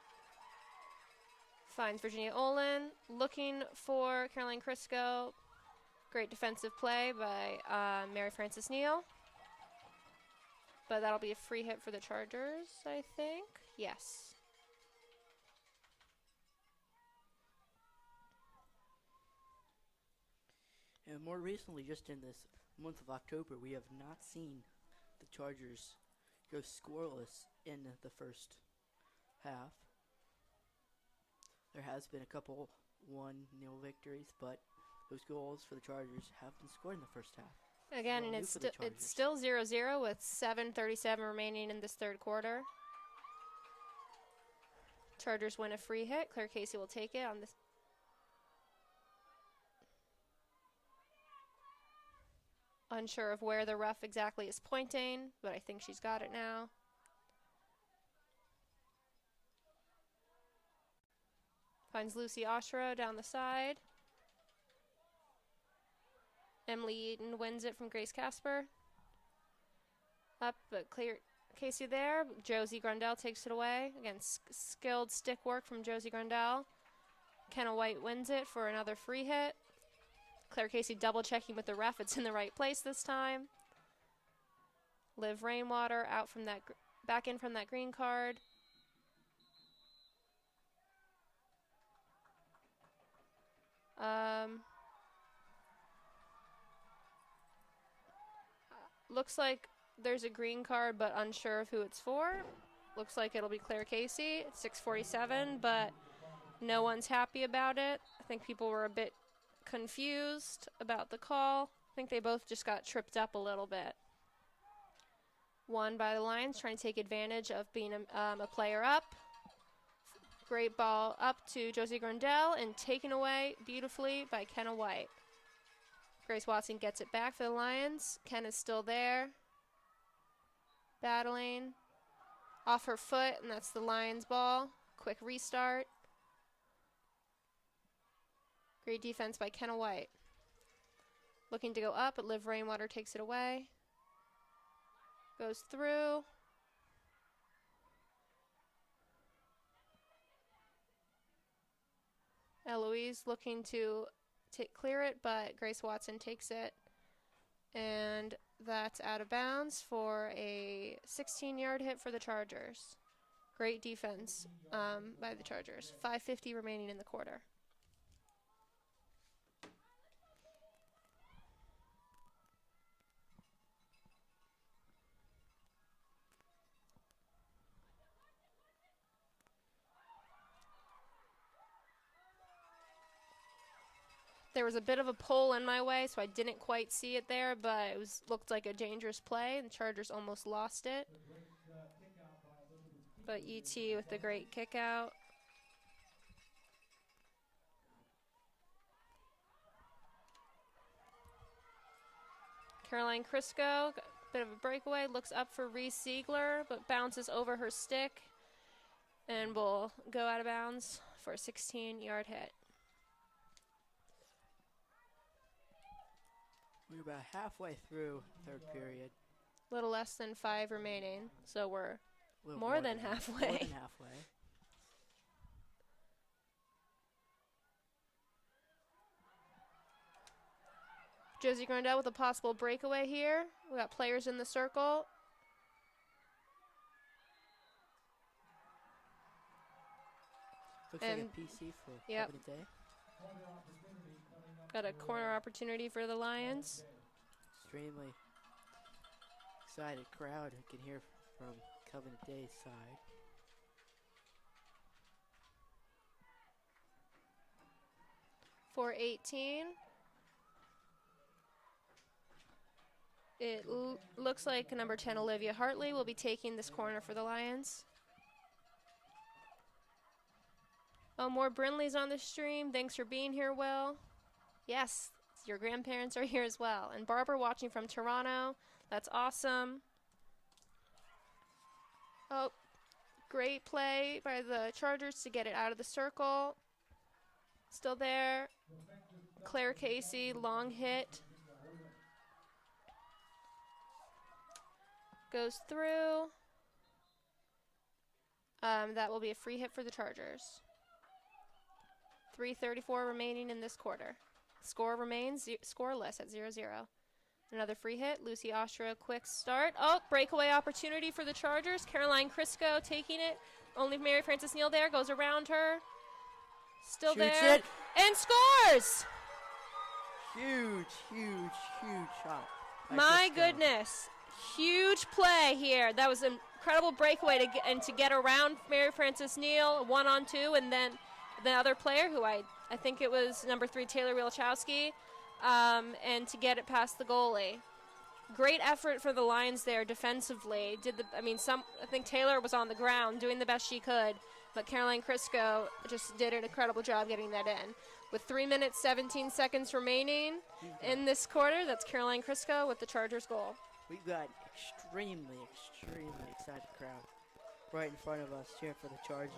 Finds Virginia Olin. Looking for Caroline Crisco. Great defensive play by Mary Frances Neal. But that'll be a free hit for the Chargers, I think. Yes. And more recently, just in this month of October, we have not seen the Chargers go scoreless in the first half. There has been a couple 1-0 victories, but those goals for the Chargers have been scored in the first half. Again, and it's still 0-0 with 7:37 remaining in this third quarter. Chargers win a free hit. Claire Casey will take it on this. Unsure of where the ref exactly is pointing, but I think she's got it now. Finds Lucy Oshro down the side. Emily Eaton wins it from Grace Casper. Up, but Claire Casey there. Josie Grundell takes it away. Again, skilled stick work from Josie Grundell. Kenna White wins it for another free hit. Claire Casey double checking with the ref. It's in the right place this time. Liv Rainwater out from that, back in from that green card. Looks like there's a green card, but unsure of who it's for. Looks like it'll be Claire Casey at 6:47, but no one's happy about it. I think people were a bit confused about the call. I think they both just got tripped up a little bit. Won by the Lions, trying to take advantage of being a player up. Great ball up to Josie Grundell and taken away beautifully by Kenna White. Grace Watson gets it back for the Lions. Kenna's still there. Battling. Off her foot, and that's the Lions ball. Quick restart. Great defense by Kenna White. Looking to go up, but Liv Rainwater takes it away. Goes through. Eloise looking to clear it, but Grace Watson takes it. And that's out of bounds for a 16-yard hit for the Chargers. Great defense by the Chargers. 5:50 remaining in the quarter. There was a bit of a pull in my way, so I didn't quite see it there, but it looked like a dangerous play. The Chargers almost lost it. But ET with the great kick out. Caroline Crisco, got a bit of a breakaway, looks up for Reese Ziegler, but bounces over her stick and will go out of bounds for a 16-yard hit. We're about halfway through third period. A little less than 5 remaining, so we're More more than halfway. More than halfway. Josie Grandel with a possible breakaway here. We got players in the circle. Looks And like a PC for yep. Covenant Day. Got a corner opportunity for the Lions. Extremely excited crowd I can hear from Covenant Day's side. For 18. It looks like number 10, Olivia Hartley, will be taking this corner for the Lions. Oh, more Brinley's on the stream. Thanks for being here, Will. Yes, your grandparents are here as well. And Barbara watching from Toronto. That's awesome. Oh, great play by the Chargers to get it out of the circle. Still there. Claire Casey, long hit. Goes through. That will be a free hit for the Chargers. 3:34 remaining in this quarter. Score remains scoreless at 0-0. Another free hit. Lucy Ostra, quick start. Oh, breakaway opportunity for the Chargers. Caroline Crisco taking it. Only Mary Frances Neal there. Goes around her. Still Shoots there. it. And scores! Huge, huge, huge shot. by My Crisco. goodness. Huge play here. That was an incredible breakaway to get around Mary Frances Neal, 1-on-2, and then the other player, who I think it was number 3, Taylor Wielchowski, and to get it past the goalie. Great effort for the Lions there defensively. I think Taylor was on the ground doing the best she could, but Caroline Crisco just did an incredible job getting that in. With 3 minutes, 17 seconds remaining in this quarter, that's Caroline Crisco with the Chargers goal. We've got extremely, extremely excited crowd right in front of us cheering for the Chargers.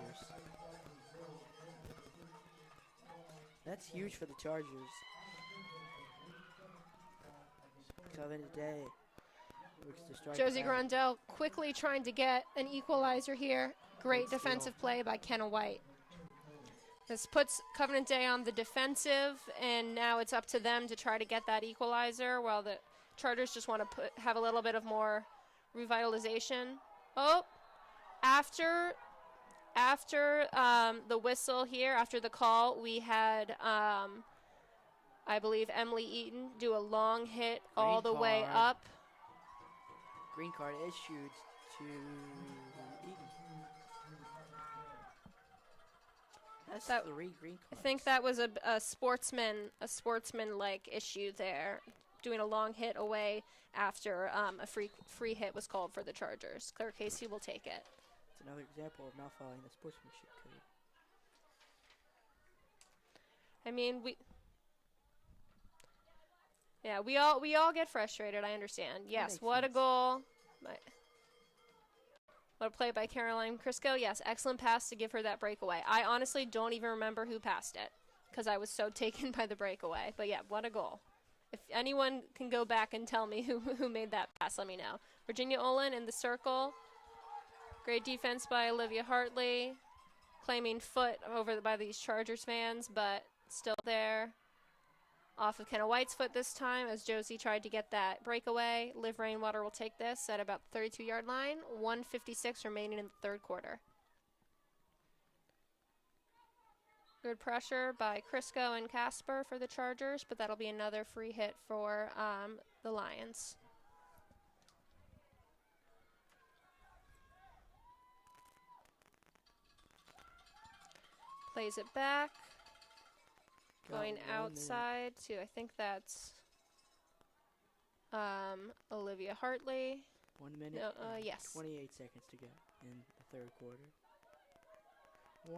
That's huge for the Chargers. Covenant Day looks to strike Josie back. Grandel quickly trying to get an equalizer here. Great Good defensive steal. play by Kenna White. This puts Covenant Day on the defensive, and now it's up to them to try to get that equalizer while the Chargers just want to have a little bit of more revitalization. Oh, after the whistle here, after the call, we had, I believe, Emily Eaton do a long hit all the way card. up. Green card issued to Eaton. That's That- 3 green I cards. think that was a sportsman-like issue there, doing a long hit away after a free hit was called for the Chargers. Claire Casey will take it. It's another example of not following the sportsmanship code. I mean, we all get frustrated. I understand. Yes, makes what a sense. goal! What a play by Caroline Crisco. Yes, excellent pass to give her that breakaway. I honestly don't even remember who passed it because I was so taken by the breakaway. But yeah, what a goal! If anyone can go back and tell me who made that pass, let me know. Virginia Olin in the circle. Great defense by Olivia Hartley. Claiming foot over by these Chargers fans, but still there. Off of Kenna White's foot this time as Josie tried to get that breakaway. Liv Rainwater will take this at about the 32-yard line. 1:56 remaining in the third quarter. Good pressure by Crisco and Casper for the Chargers, but that'll be another free hit for the Lions. Plays it back. Going outside to, I think that's Olivia Hartley. 1 minute. No, and yes. 28 seconds to go in the third quarter.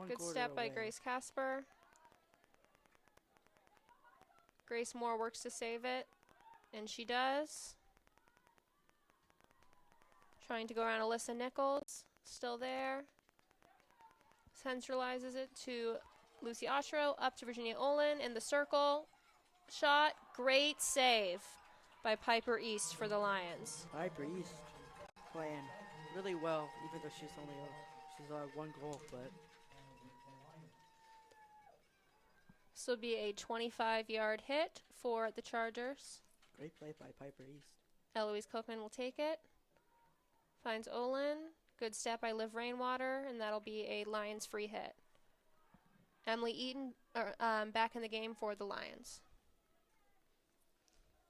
Good step by Grace Casper. Grace Moore works to save it, and she does. Trying to go around Alyssa Nichols, still there. Centralizes it to Lucy Oshro, up to Virginia Olin in the circle. Shot, great save by Piper East for the Lions. Piper East playing really well, even though she's one goal, but This will be a 25-yard hit for the Chargers. great play by Piper East. Eloise Cookman will take it. Finds Olin. Good step by Liv Rainwater, and that'll be a Lions free hit. Emily Eaton back in the game for the Lions.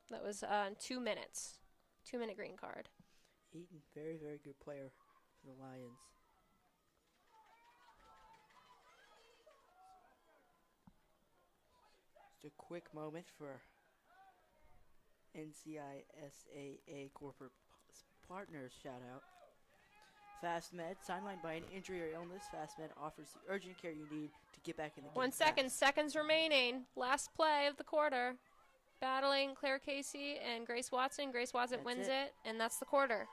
That was 2 minutes. 2-minute green card. Eaton, very, very good player for the Lions. Just a quick moment for NCISAA corporate partners shout out. FastMed, sidelined by an injury or illness, FastMed offers the urgent care you need to get back in the game. 1 second, seconds remaining. Last play of the quarter. Battling Claire Casey and Grace Watson. Grace Watson wins it, and that's the quarter.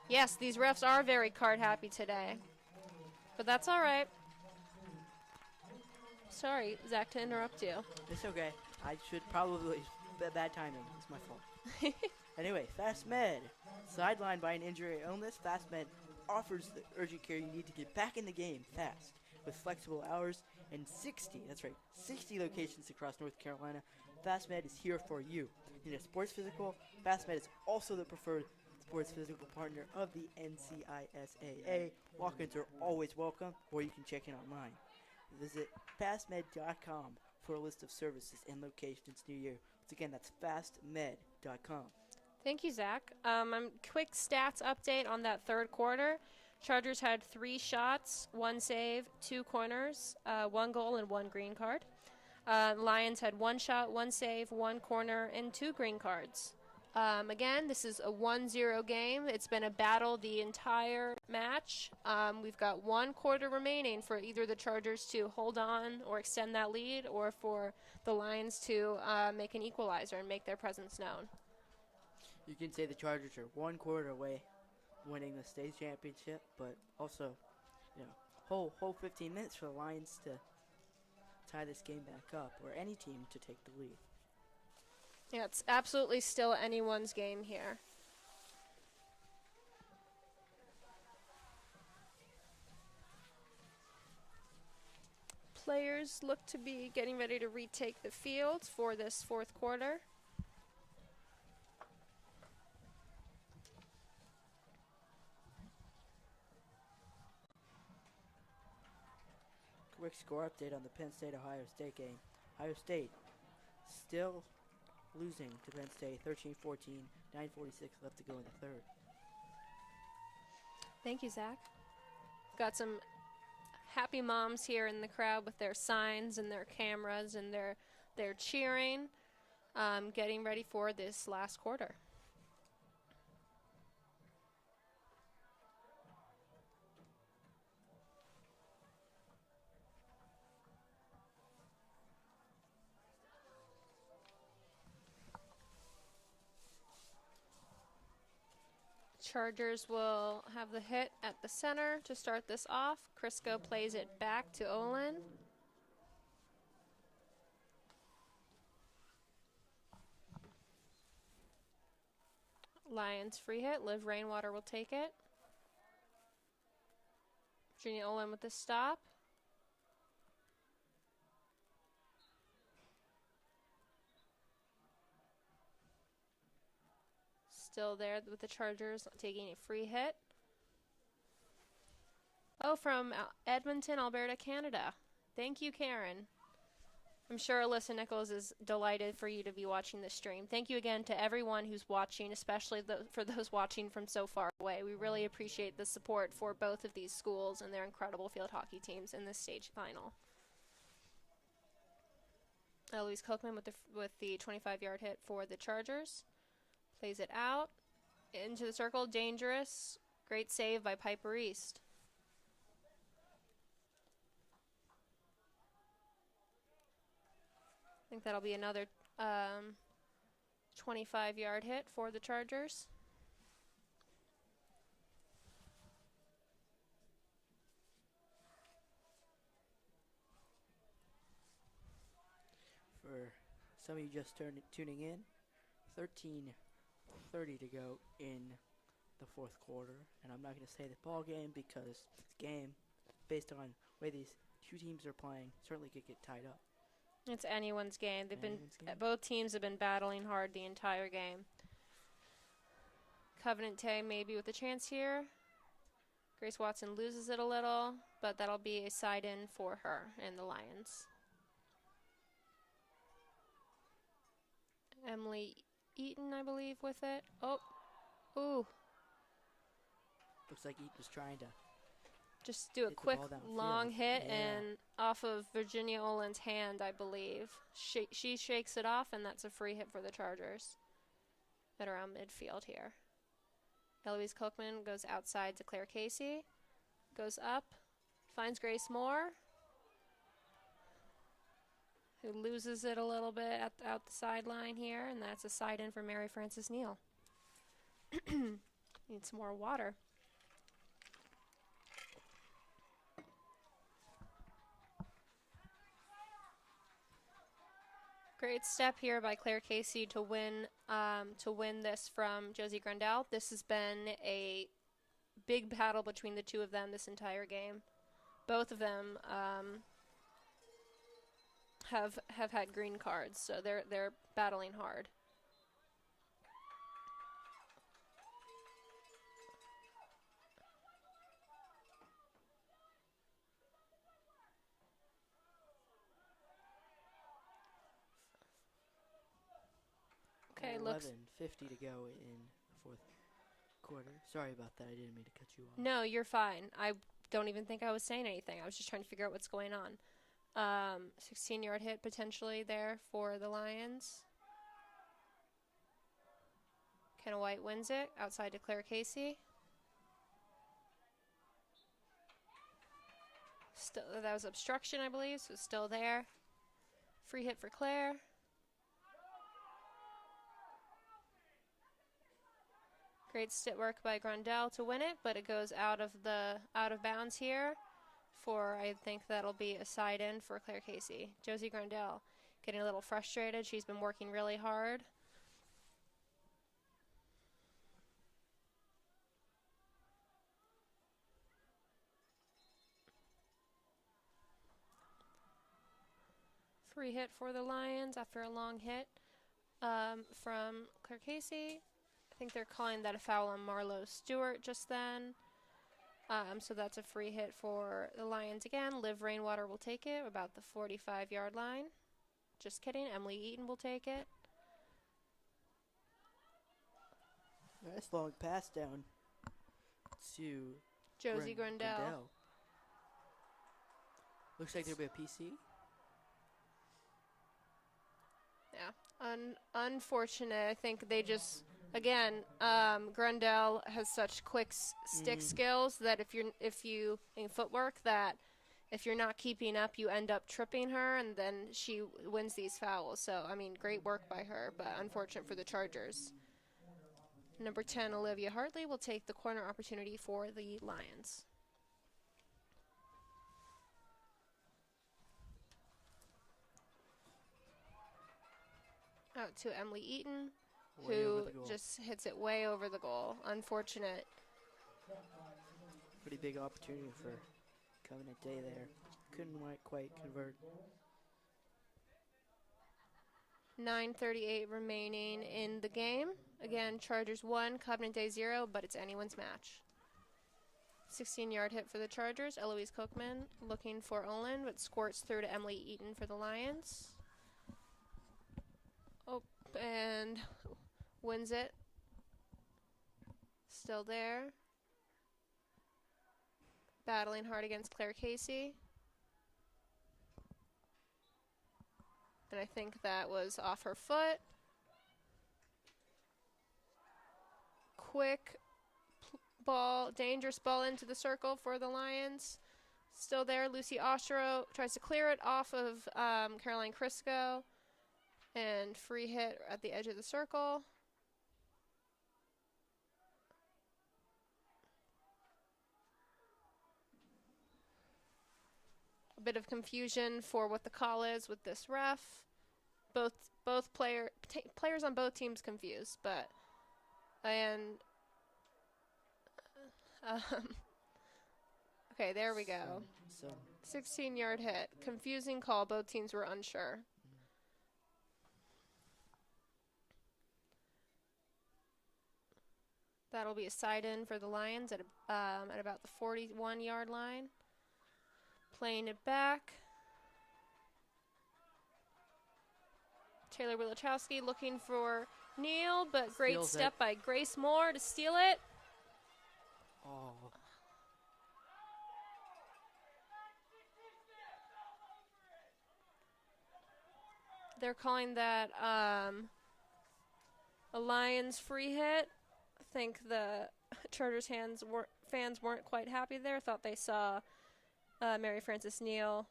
Yes, these refs are very card happy today, but that's all right. Sorry, Zach, to interrupt you. It's okay. I should probably, bad timing. It's my fault. Anyway, FastMed, sidelined by an injury or illness, FastMed offers the urgent care you need to get back in the game fast. With flexible hours and 60 locations across North Carolina, FastMed is here for you. In a sports physical, FastMed is also the preferred sports physical partner of the NCISAA. Walk-ins are always welcome, or you can check in online. Visit fastmed.com for a list of services and locations near you. Once again, that's fastmed.com. Thank you, Zach. Quick stats update on that third quarter. Chargers had 3 shots, 1 save, 2 corners, 1 goal, and 1 green card. Lions had 1 shot, 1 save, 1 corner, and 2 green cards. Again, this is a 1-0 game. It's been a battle the entire match. We've got 1 quarter remaining for either the Chargers to hold on or extend that lead, or for the Lions to make an equalizer and make their presence known. You can say the Chargers are 1 quarter away winning the state championship, but also, whole 15 minutes for the Lions to tie this game back up, or any team to take the lead. Yeah, it's absolutely still anyone's game here. Players look to be getting ready to retake the field for this fourth quarter. Quick score update on the Penn State-Ohio State game. Ohio State still losing to Penn State 13-14, 9:46 left to go in the third. Thank you, Zach. Got some happy moms here in the crowd with their signs and their cameras and their cheering, getting ready for this last quarter. Chargers will have the hit at the center to start this off. Crisco plays it back to Olin. Lions free hit. Liv Rainwater will take it. Virginia Olin with the stop. Still there with the Chargers taking a free hit. Oh, from Edmonton, Alberta, Canada. Thank you, Karen. I'm sure Alyssa Nichols is delighted for you to be watching this stream. Thank you again to everyone who's watching, especially for those watching from so far away. We really appreciate the support for both of these schools and their incredible field hockey teams in this stage final. Eloise Kochman with the 25-yard hit for the Chargers. Plays it out. Into the circle, dangerous. Great save by Piper East. I think that'll be another 25-yard hit for the Chargers. For some of you just tuning in, 13:30 to go in the fourth quarter. And I'm not going to say the ball game because this game, based on the way these two teams are playing, certainly could get tied up. It's anyone's game. Both teams have been battling hard the entire game. Covenant Tay maybe with a chance here. Grace Watson loses it a little, but that'll be a side in for her and the Lions. Emily Eaton, I believe, with it. Oh, ooh. Looks like Eaton was trying to just do a quick long hit and off of Virginia Olin's hand, I believe. She shakes it off, and that's a free hit for the Chargers at around midfield here. Eloise Kochman goes outside to Claire Casey. Goes up, finds Grace Moore, who loses it a little bit out the sideline here, and that's a side in for Mary Frances Neal. Need some more water. Great step here by Claire Casey to win this from Josie Grandel. This has been a big battle between the two of them this entire game. Both of them have had green cards, so they're battling hard. Okay, 11:50 to go in the fourth quarter. Sorry about that. I didn't mean to cut you off. No, you're fine. I don't even think I was saying anything. I was just trying to figure out what's going on. 16-yard hit potentially there for the Lions. Kenna White wins it outside to Claire Casey. That was obstruction, I believe, so it's still there. Free hit for Claire. Great stick work by Grandel to win it, but it goes out of bounds here for, I think that'll be a side in for Claire Casey. Josie Grandel getting a little frustrated. She's been working really hard. Free hit for the Lions after a long hit from Claire Casey. I think they're calling that a foul on Marlo Stewart just then. So that's a free hit for the Lions again. Liv Rainwater will take it about the 45-yard line. Just kidding. Emily Eaton will take it. Nice long pass down to Josie Grandel. Looks like there'll be a PC. Yeah. Unfortunate. I think they just... Again, Grandel has such quick stick skills that if you in footwork that if you're not keeping up, you end up tripping her, and then she wins these fouls. So I mean, great work by her, but unfortunate for the Chargers. Number 10, Olivia Hartley will take the corner opportunity for the Lions. Out to Emily Eaton, who just hits it way over the goal. Unfortunate. Pretty big opportunity for Covenant Day there. Couldn't quite convert. 9:38 remaining in the game. Again, Chargers 1, Covenant Day 0, but it's anyone's match. 16-yard hit for the Chargers. Eloise Kochman looking for Olin, but squirts through to Emily Eaton for the Lions. Oh, and wins it. Still there. Battling hard against Claire Casey. And I think that was off her foot. Quick ball, dangerous ball into the circle for the Lions. Still there, Lucy Oshiro tries to clear it off of Caroline Crisco. And free hit at the edge of the circle. A bit of confusion for what the call is with this ref. Both players on both teams confused, but okay, there we go. 16-yard hit. Confusing call. Both teams were unsure. That'll be a side-in for the Lions at about the 41-yard line. Playing it back. Taylor Wilichowski looking for Neal, but great Steals step it. by Grace Moore to steal it. Oh. They're calling that a Lions free hit. I think the Chargers fans weren't quite happy there. Thought they saw Mary Frances Neal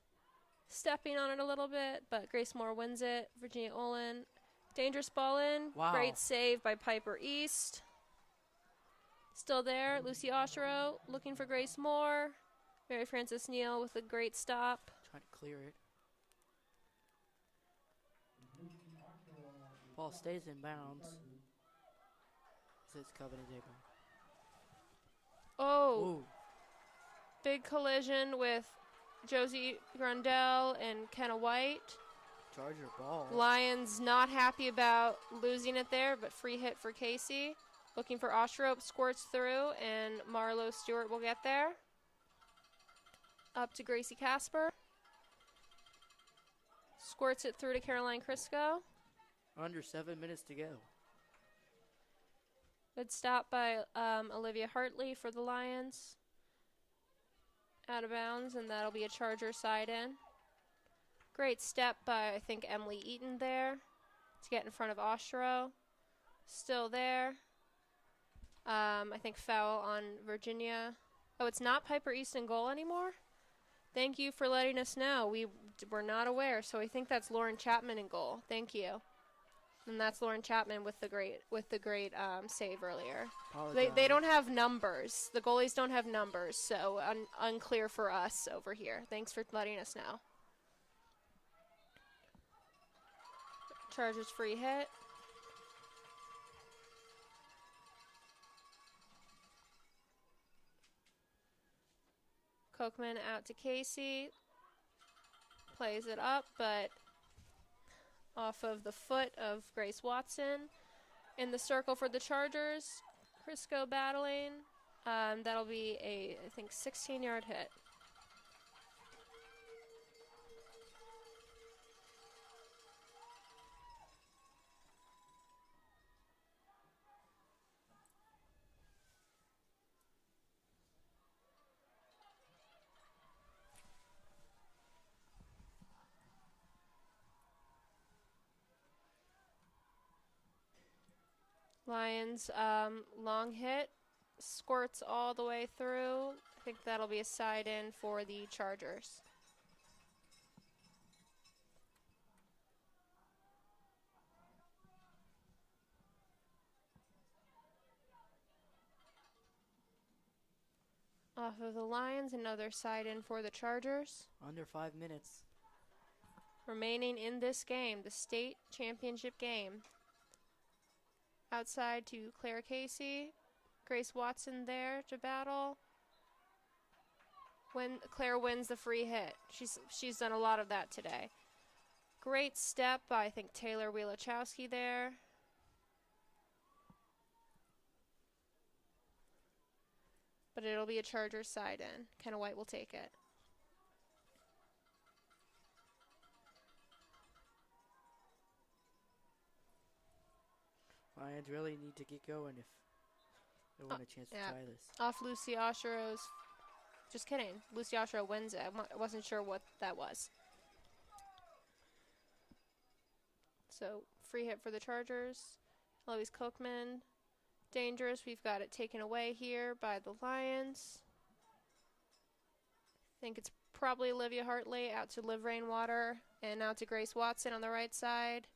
stepping on it a little bit, but Grace Moore wins it. Virginia Olin, dangerous ball in. Wow. Great save by Piper East. Still there, Lucy Oshiro looking for Grace Moore. Mary Frances Neal with a great stop. Trying to clear it. Ball stays in bounds. Says Covenant Day. Oh, Ooh. big collision with Josie Grundell and Kenna White. Charger ball. Lions not happy about losing it there, but free hit for Casey. Looking for Oshrope, squirts through, and Marlo Stewart will get there. Up to Gracie Casper. Squirts it through to Caroline Crisco. Under 7 minutes to go. Good stop by Olivia Hartley for the Lions. Out of bounds, and that'll be a Charger side in. Great step by, I think, Emily Eaton there to get in front of Oshiro. Still there. I think foul on Virginia. Oh, it's not Piper East in goal anymore? Thank you for letting us know. We were not aware, so I think that's Lauren Chapman in goal. Thank you. And that's Lauren Chapman with the great save earlier. They don't have numbers. The goalies don't have numbers, so unclear for us over here. Thanks for letting us know. Chargers free hit. Kochman out to Casey. Plays it up, but off of the foot of Grace Watson. In the circle for the Chargers. Crisco battling. That'll be a, I think, 16-yard hit. Lions, long hit, squirts all the way through. I think that'll be a side in for the Chargers. Off of the Lions, another side in for the Chargers. Under 5 minutes. Remaining in this game, the state championship game. Outside to Claire Casey. Grace Watson there to battle. When Claire wins the free hit. She's done a lot of that today. Great step by, I think, Taylor Wielachowski there. But it'll be a Chargers side in. Kenna White will take it. Lions really need to get going if they want a chance to tie this. Off Lucy Oshero's. Just kidding. Lucy Oshero wins it. I wasn't sure what that was. So, free hit for the Chargers. Eloise Kochman. Dangerous. We've got it taken away here by the Lions. I think it's probably Olivia Hartley out to Liv Rainwater and out to Grace Watson on the right side.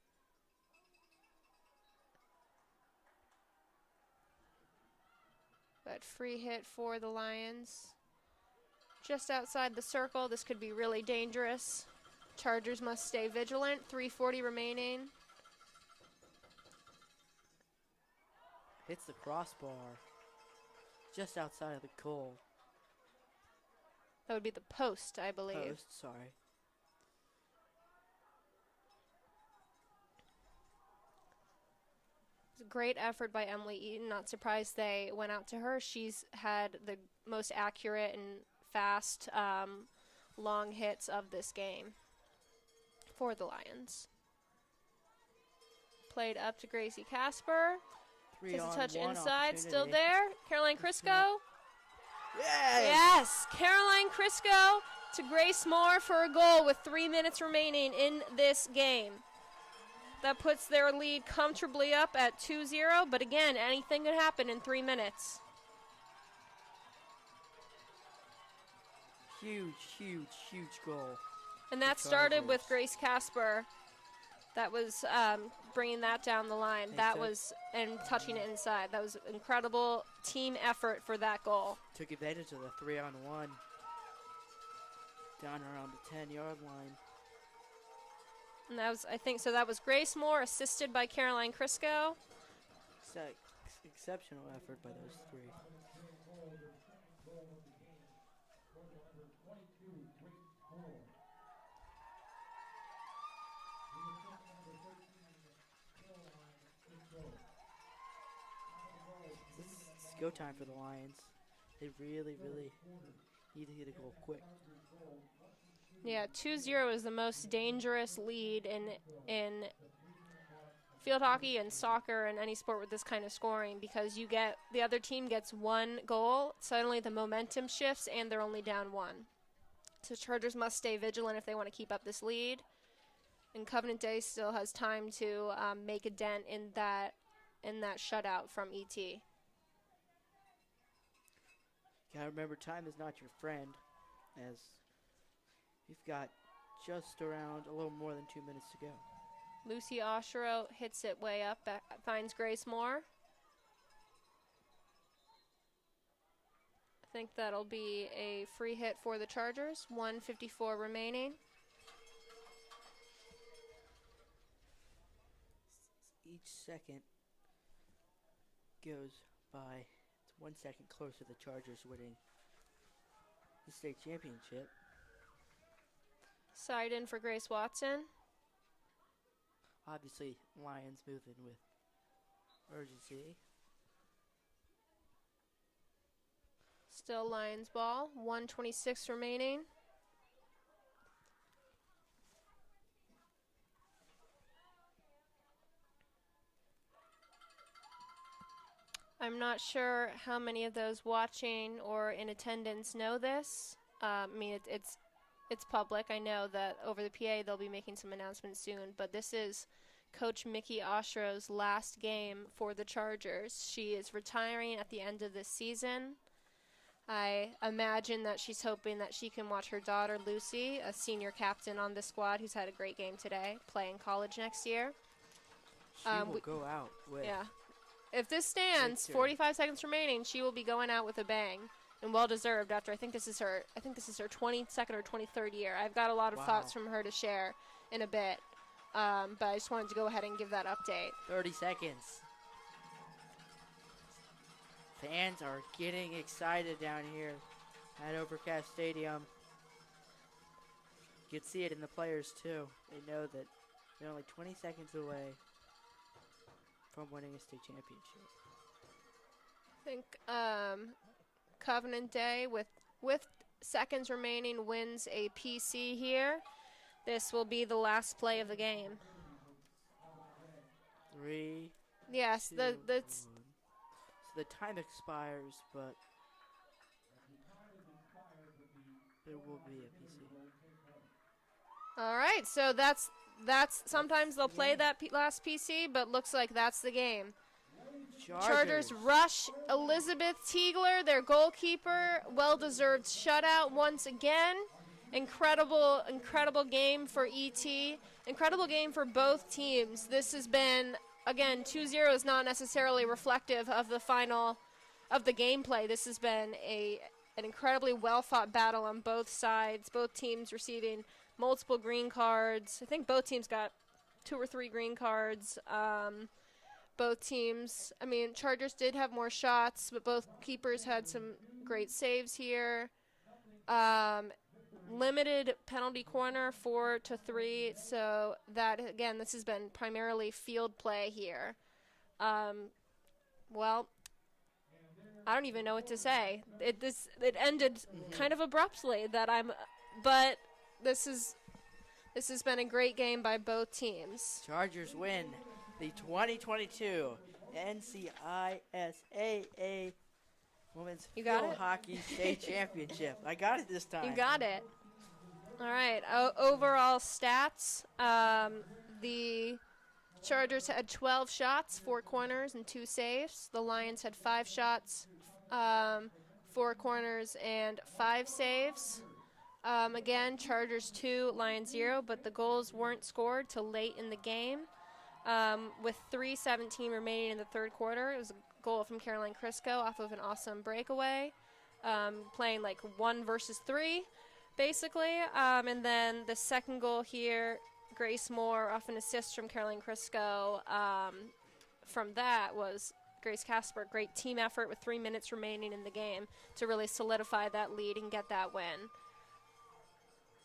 But free hit for the Lions. Just outside the circle. This could be really dangerous. Chargers must stay vigilant. 3:40 remaining. Hits the crossbar. Just outside of the goal. That would be the post, I believe. Post, sorry. Great effort by Emily Eaton. Not surprised they went out to her. She's had the most accurate and fast long hits of this game for the Lions. Played up to Gracie Casper. Takes a touch inside. Still there. Caroline Crisco. Yes! Caroline Crisco to Grace Moore for a goal with 3 minutes remaining in this game. That puts their lead comfortably up at 2-0, but again, anything could happen in 3 minutes. Huge, huge, huge goal. And that started with Grace Casper. That was bringing that down the line. That was, and touching it inside. That was incredible team effort for that goal. Took advantage of the 3-on-1. Down around the 10-yard line. And that was, I think, so that was Grace Moore, assisted by Caroline Crisco. Exceptional effort by those three. It's go time for the Lions. They really, really need to get a goal quick. Yeah, 2-0 is the most dangerous lead in field hockey and soccer and any sport with this kind of scoring, because you get the other team gets one goal, suddenly the momentum shifts and they're only down one. So Chargers must stay vigilant if they want to keep up this lead. And Covenant Day still has time to make a dent in that shutout from ET. You gotta remember, time is not your friend, as we've got just around a little more than 2 minutes to go. Lucy Oshero hits it way up, finds Grace Moore. I think that'll be a free hit for the Chargers. 1:54 remaining. Each second goes by, it's 1 second closer to the Chargers winning the state championship. Side in for Grace Watson. Obviously, Lions moving with urgency. Still Lions ball. 1:26 remaining. I'm not sure how many of those watching or in attendance know this. I mean, it's public. I know that over the PA they'll be making some announcements soon, but this is Coach Mickey Oshero's last game for the Chargers. She is retiring at the end of this season. I imagine that she's hoping that she can watch her daughter Lucy, a senior captain on the squad who's had a great game today, play in college next year. She will go out with. Yeah. If this stands, victory. 45 seconds remaining, she will be going out with a bang. And well deserved after I think this is her 22nd or 23rd year. I've got a lot of thoughts from her to share in a bit. But I just wanted to go ahead and give that update. 30 seconds. Fans are getting excited down here at Overcast Stadium. could see it in the players too. They know that they're only 20 seconds away from winning a state championship. I think Covenant Day with seconds remaining wins a PC here. This will be the last play of the game. 3, Yes, 2, the 1. So the time expires, but there will be a PC. all right. So that's sometimes they'll play that last PC, but looks like that's the game. Chargers rush Elizabeth Tiegler, their goalkeeper. Well-deserved shutout once again. Incredible game for ET. Incredible game for both teams. This has been, again, 2-0 is not necessarily reflective of the final, of the gameplay. This has been an incredibly well-fought battle on both sides. Both teams receiving multiple green cards. I think both teams got 2 or 3 green cards. Both teams, I mean, Chargers did have more shots, but both keepers had some great saves here. Limited penalty corner 4-3, so that, again, this has been primarily field play here. Well, I don't even know what to say. It ended kind of abruptly but this has been a great game by both teams. Chargers win the 2022 NCISAA Women's Field Hockey State Championship. I got it this time. You got it. All right. Overall stats, the Chargers had 12 shots, 4 corners, and 2 saves. The Lions had 5 shots, 4 corners, and 5 saves. Again, Chargers 2, Lions 0, but the goals weren't scored till late in the game. With 3:17 remaining in the third quarter, it was a goal from Caroline Crisco off of an awesome breakaway, playing like 1 versus 3, basically. And then the second goal here, Grace Moore off an assist from Caroline Crisco. From that was Grace Casper. Great team effort with 3 minutes remaining in the game to really solidify that lead and get that win.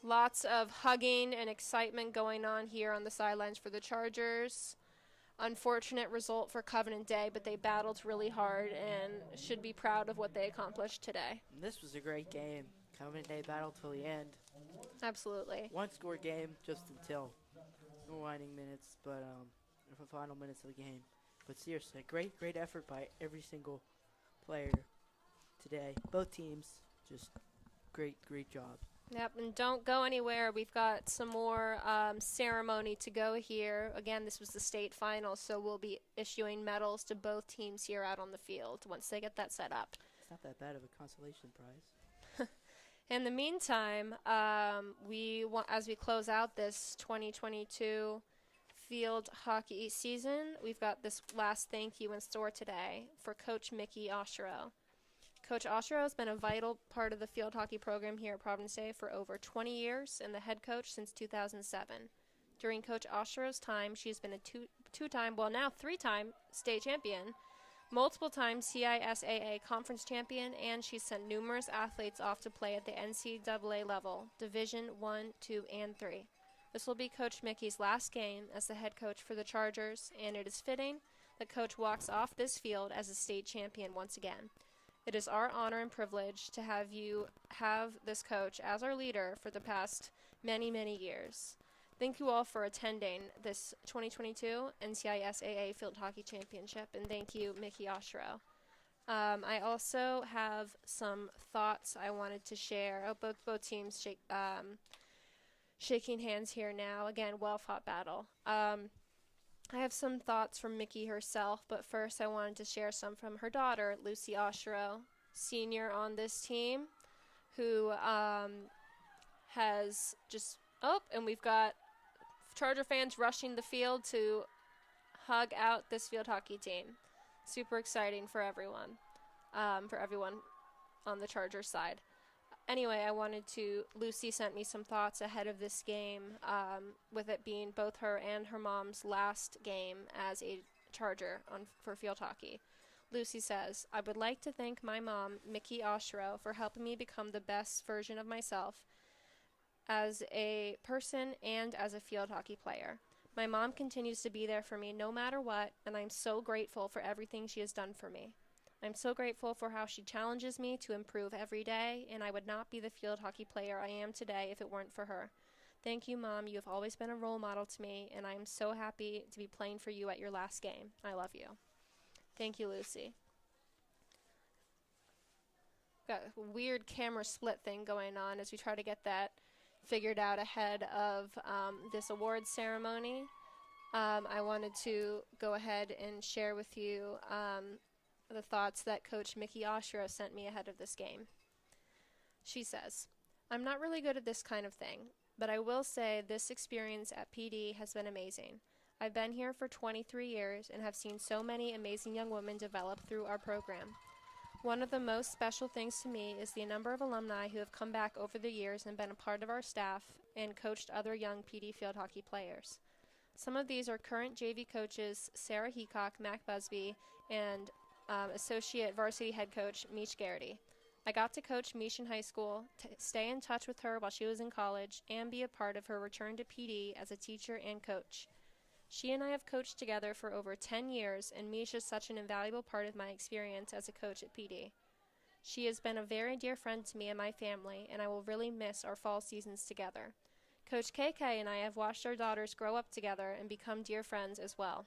Lots of hugging and excitement going on here on the sidelines for the Chargers. Unfortunate result for Covenant Day, but they battled really hard and should be proud of what they accomplished today. This was a great game. Covenant Day battled till the end. Absolutely. One-score game just until the winding minutes, but the final minutes of the game. But seriously, great effort by every single player today. Both teams, just great job. Yep, and don't go anywhere. We've got some more ceremony to go here. Again, this was the state final, so we'll be issuing medals to both teams here out on the field once they get that set up. It's not that bad of a consolation prize. In the meantime, as we close out this 2022 field hockey season, we've got this last thank you in store today for Coach Mickey Oshiro. Coach Oshiro has been a vital part of the field hockey program here at Providence for over 20 years and the head coach since 2007. During Coach Oshiro's time, she's been a two-time, well now 3-time state champion, multiple time CISAA conference champion, and she's sent numerous athletes off to play at the NCAA level, Division 1, 2, and 3. This will be Coach Mickey's last game as the head coach for the Chargers, and it is fitting that Coach walks off this field as a state champion once again. It is our honor and privilege to have you have this coach as our leader for the past many, many years. Thank you all for attending this 2022 NCISAA Field Hockey Championship, and thank you, Mickey Oshiro. I also have some thoughts I wanted to share. Both teams shaking hands here now. Again, well-fought battle. I have some thoughts from Mickey herself, but first I wanted to share some from her daughter, Lucy Oshiro, senior on this team, who has just, and we've got Charger fans rushing the field to hug out this field hockey team. Super exciting for everyone on the Charger side. Anyway, Lucy sent me some thoughts ahead of this game, with it being both her and her mom's last game as a Charger for field hockey. Lucy says, "I would like to thank my mom, Mickey Oshiro, for helping me become the best version of myself as a person and as a field hockey player. My mom continues to be there for me no matter what, and I'm so grateful for everything she has done for me. I'm so grateful for how she challenges me to improve every day, and I would not be the field hockey player I am today if it weren't for her. Thank you, Mom. You have always been a role model to me, and I am so happy to be playing for you at your last game. I love you. Thank you, Lucy. Got a weird camera split thing going on as we try to get that figured out ahead of this awards ceremony. I wanted to go ahead and share with you the thoughts that Coach Mickey Oshiro sent me ahead of this game. She says, "I'm not really good at this kind of thing, but I will say this experience at PD has been amazing. I've been here for 23 years and have seen so many amazing young women develop through our program. One of the most special things to me is the number of alumni who have come back over the years and been a part of our staff and coached other young PD field hockey players. Some of these are current JV coaches Sarah Heacock, Mac Busby, and associate varsity head coach Mish Garrity. I got to coach Mish in high school, stay in touch with her while she was in college, and be a part of her return to PD as a teacher and coach. She and I have coached together for over 10 years, and Mish is such an invaluable part of my experience as a coach at PD. She has been a very dear friend to me and my family, and I will really miss our fall seasons together. Coach KK and I have watched our daughters grow up together and become dear friends as well.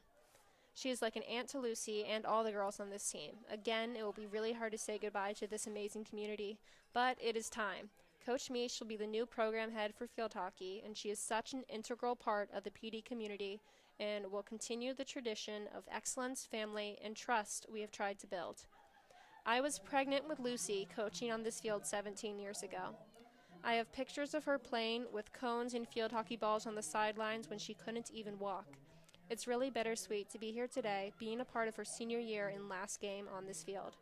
She is like an aunt to Lucy and all the girls on this team. Again, it will be really hard to say goodbye to this amazing community, but it is time. Coach Mish will be the new program head for field hockey, and she is such an integral part of the PD community and will continue the tradition of excellence, family, and trust we have tried to build. I was pregnant with Lucy coaching on this field 17 years ago. I have pictures of her playing with cones and field hockey balls on the sidelines when she couldn't even walk. It's really bittersweet to be here today, being a part of her senior year and last game on this field.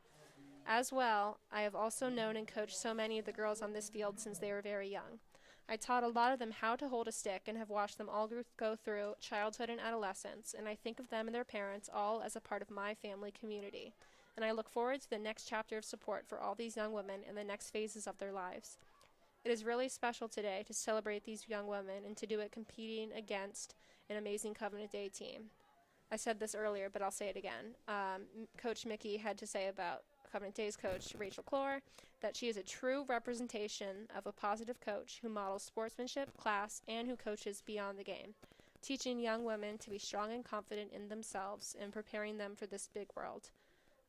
As well, I have also known and coached so many of the girls on this field since they were very young. I taught a lot of them how to hold a stick and have watched them all go through childhood and adolescence, and I think of them and their parents all as a part of my family community. And I look forward to the next chapter of support for all these young women in the next phases of their lives. It is really special today to celebrate these young women and to do it competing against an amazing Covenant Day team." I said this earlier, but I'll say it again. Coach Mickey had to say about Covenant Day's coach, Rachel Clore, that she is a true representation of a positive coach who models sportsmanship, class, and who coaches beyond the game, teaching young women to be strong and confident in themselves and preparing them for this big world.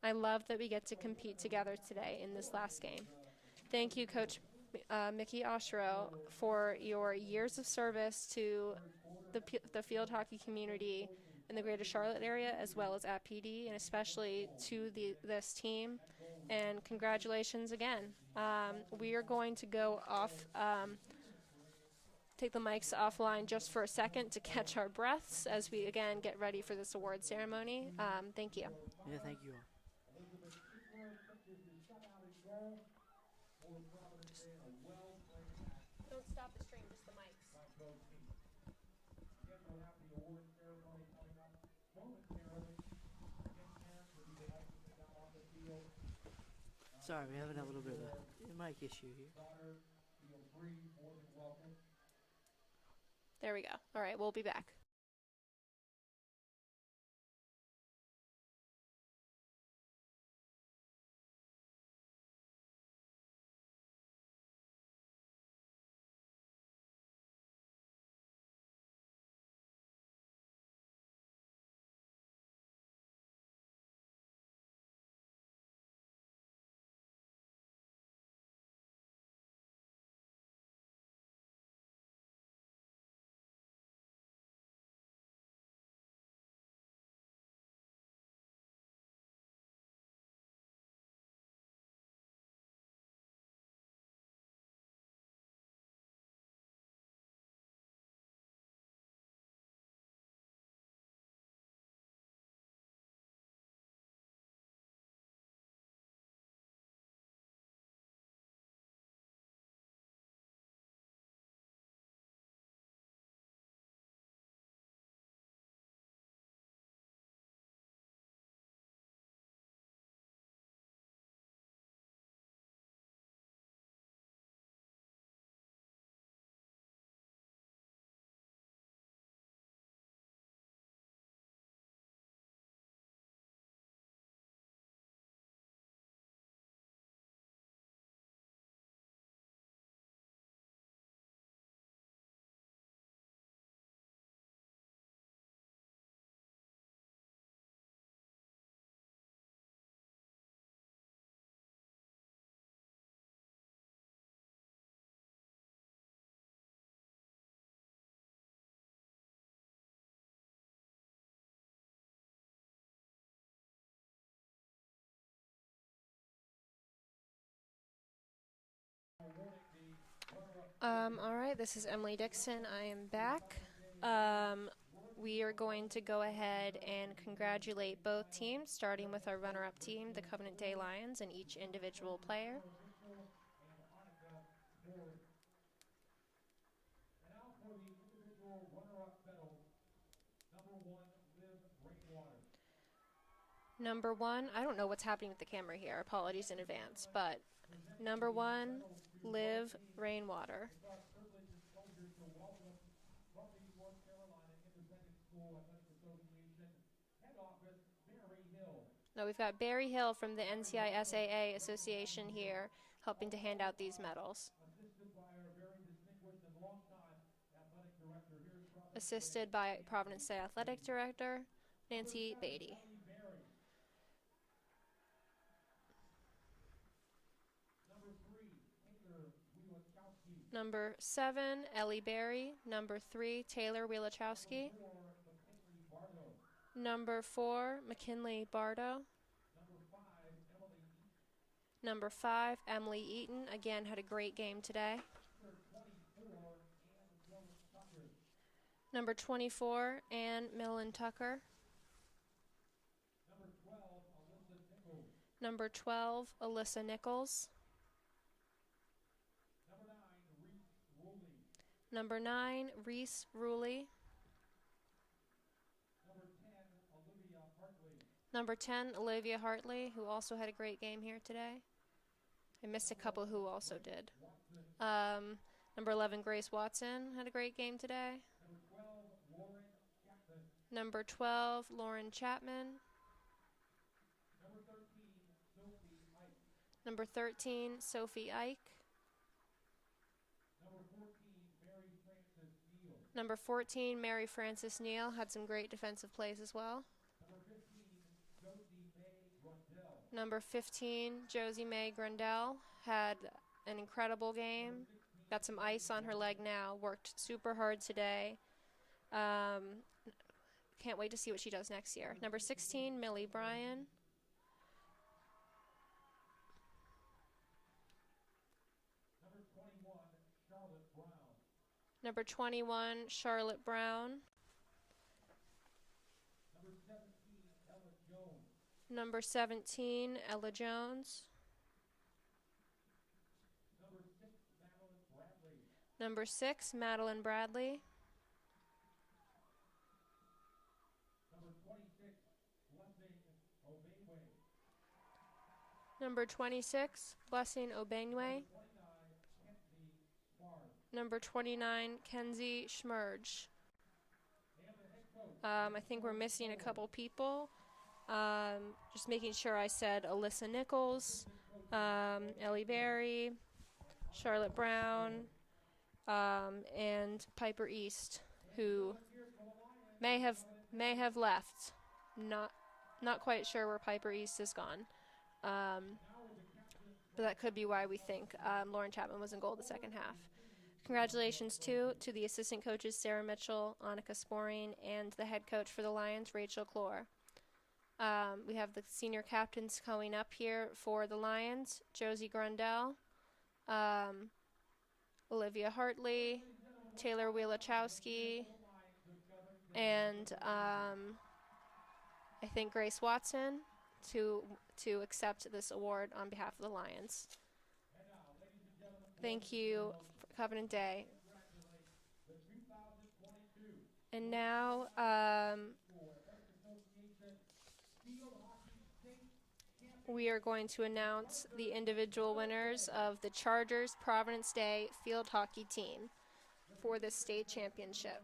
I love that we get to compete together today in this last game. Thank you, Coach Mickey Oshiro, for your years of service to the field hockey community in the greater Charlotte area, as well as at PD, and especially to this team. And congratulations again. We are going to go off, take the mics offline just for a second to catch our breaths as we again get ready for this award ceremony. Thank you. Yeah, thank you all. Elizabeth Schickler pitches the shutout in goal for Providence Day, and a well-played match Don't stop the stream, just the mics. by both teams. Again, we'll have the award ceremony coming up momentarily. Again, parents, if you would like to come down on the field. Sorry, we're having a little bit of a mic issue here. Daughter, feel free, more than welcome. There we go. All right, we'll be back. All right, this is Emily Dixon. I am back. We are going to go ahead and congratulate both teams, starting with our runner-up team, the Covenant Day Lions, and each individual player. And now for the individual runner-up medals, number 1, Liv Rainwater. Number 1, I don't know what's happening with the camera here. Apologies in advance, but number 1, Liv Rainwater. It's our privilege and pleasure to welcome from the North Carolina Independent School Athletic Association head office, Barry Hill. Now we've got Barry Hill from the NCISAA Association here helping to hand out these medals. Assisted by our very distinguished and longtime athletic director here in Providence. Assisted by Providence State Athletic Director, Nancy Beatty. Number 7, Ellie Berry. Number 3, Taylor Wielachowski. Number 4, McKinley Bardo. Number 5, Emily Eaton. Again, had a great game today. Number 24, Ann Millen Tucker. Number 12, Alyssa Nichols. Number 9, Reese Ruley. Number 10, Olivia Hartley, who also had a great game here today. I missed a couple who also did. Number 11, Grace Watson, had a great game today. Number 12, Lauren Chapman. Number 13, Sophie Ike. Number 14, Mary Frances Neal, had some great defensive plays as well. Number 15, Josie Mae Grundell, had an incredible game. Got some ice on her leg now, worked super hard today. Can't wait to see what she does next year. Number 16, Millie Bryan. Number 21, Charlotte Brown. Number 17, Ella Jones. Number 6, Madeline Bradley. Number 26, Blessing Obenwe. Number 29, Kenzie Schmerge. I think we're missing a couple people. Just making sure I said Alyssa Nichols, Ellie Berry, Charlotte Brown, and Piper East, who may have left. Not quite sure where Piper East has gone. But that could be why we think Lauren Chapman was in goal the second half. Congratulations, too, to the assistant coaches Sarah Mitchell, Annika Sporine, and the head coach for the Lions, Rachel Clore. We have the senior captains coming up here for the Lions, Josie Grundell, Olivia Hartley, Taylor Wielachowski, and I think Grace Watson to accept this award on behalf of the Lions. Thank you, Covenant Day. And now we are going to announce the individual winners of the Chargers Providence Day field hockey team for the state championship.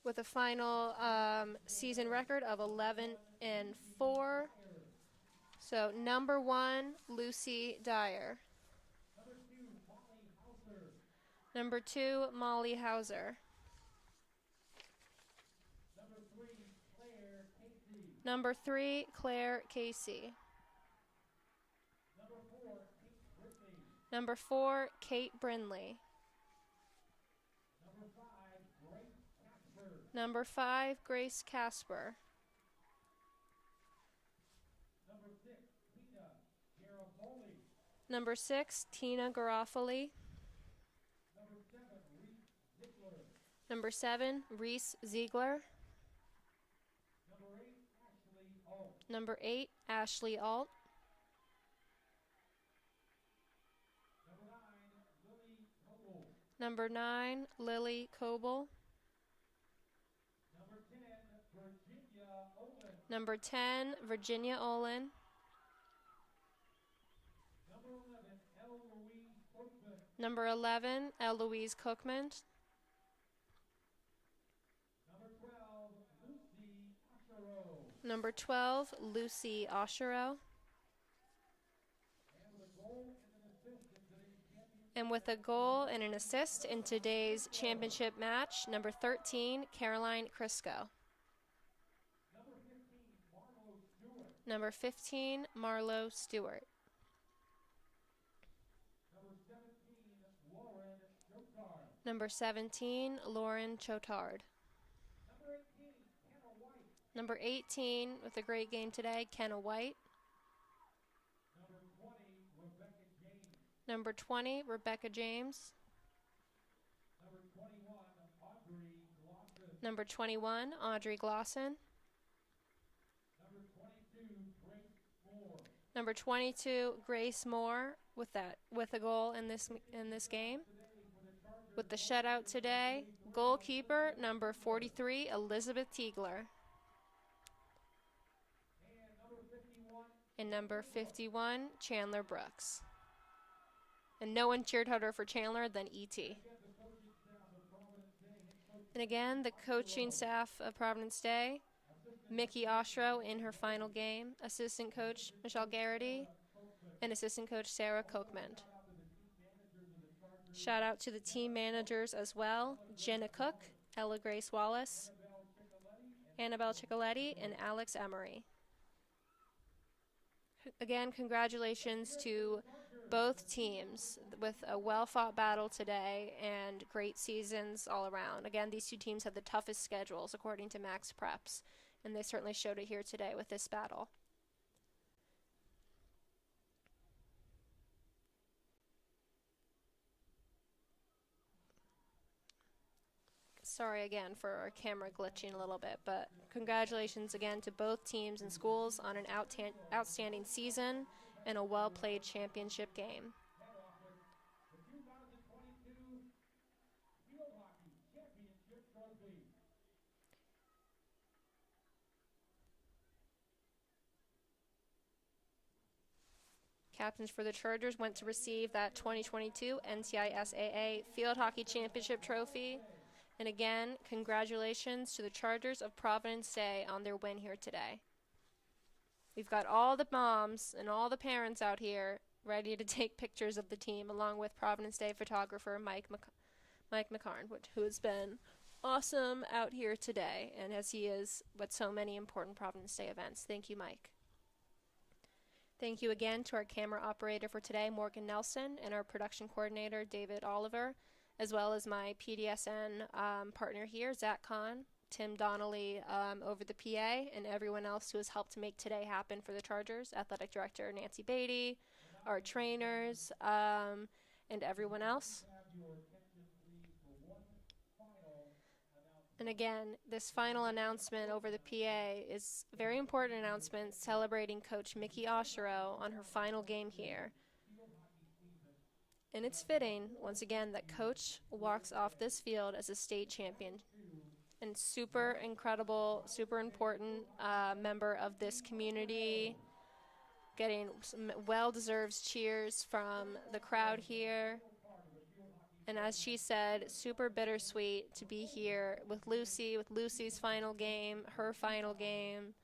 With a final season record of 11-4. So number 1, Lucy Dyer. Number 2, Molly Hauser. Number 3, Claire Casey. Number 4, Kate Brindley. Number 5, Grace Casper. Number 6, Tina Garofoli. Number 7, Reese Ziegler. Number 7, Reese Ziegler. Number 8, Ashley Alt. Number 8, Ashley Alt. Number 9, Lily Coble. Number 9, Lily Coble. Number 10, Virginia Olin. Number 10, Virginia Olin. Number 11, Eloise Cookman. Number 11, Eloise Cookman. Number 12, Lucy Ashero. Number 12, Lucy Oshero. And with a goal and an assist in today's championship And with a goal and an assist in today's championship match, number 13, Caroline Crisco. Number 15, Marlo Stewart. Number 15, Marlo Stewart. Number 17, Number 17, Lauren Lauren Chotard. Chotard. Number 18, Kenna White. Number 18, with a great game today, Kenna White. Number 20, Rebecca James. Number 20, Rebecca James. Number 21, Audrey Glosson. Number 21, Audrey Glosson. Number 22, Grace Moore. Number 22, Grace Moore, with a goal in this game. With the shutout today, goalkeeper number 43, Elizabeth Tiegler. And number 51, Chandler Brooks. And no one cheered harder for Chandler than E.T. And again, the coaching staff of Providence Day, Mickey Oshro in her final game, assistant coach Michelle Garrity, and assistant coach Sarah Kochman. Shout out to the team managers as well, Jenna Cook, Ella Grace Wallace, Annabelle Ciccoletti, and Alex Emery. Again, congratulations to both teams with a well-fought battle today and great seasons all around. Again, these two teams have the toughest schedules according to Max Preps, and they certainly showed it here today with this battle. Sorry again for our camera glitching a little bit, but congratulations again to both teams and schools on an outstanding season and a well-played championship game. Head office, the 2022 Field Hockey Championship Trophy. Captains for the Chargers went to receive that 2022 NCISAA Field Hockey Championship Trophy. And again, congratulations to the Chargers of Providence Day on their win here today. We've got all the moms and all the parents out here ready to take pictures of the team, along with Providence Day photographer Mike McCarn, who has been awesome out here today, and as he is with so many important Providence Day events. Thank you, Mike. Thank you again to our camera operator for today, Morgan Nelson, and our production coordinator, David Oliver, as well as my PDSN partner here, Zach Kahn, Tim Donnelly over the PA, and everyone else who has helped to make today happen for the Chargers, Athletic Director Nancy Beatty, our trainers, and everyone else. And again, this final announcement over the PA is a very important announcement celebrating Coach Mickey Oshero on her final game here. And it's fitting, once again, that Coach walks off this field as a state champion. And super incredible, super important member of this community, getting some well-deserved cheers from the crowd here. And as she said, super bittersweet to be here with Lucy, with Lucy's final game, her final game,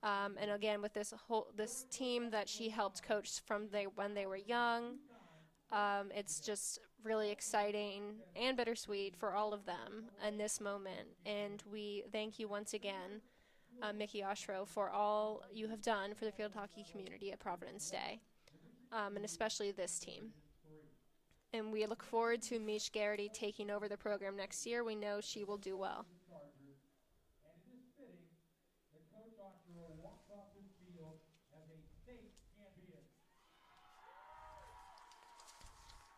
and again with this team that she helped coach from when they were young. It's just really exciting and bittersweet for all of them in this moment. And we thank you once again, Mickey Oshro, for all you have done for the field hockey community at Providence Day, and especially this team. And we look forward to Mish Garrity taking over the program next year. We know she will do well. And it is fitting that Coach Oshero walks off this field as a state champion.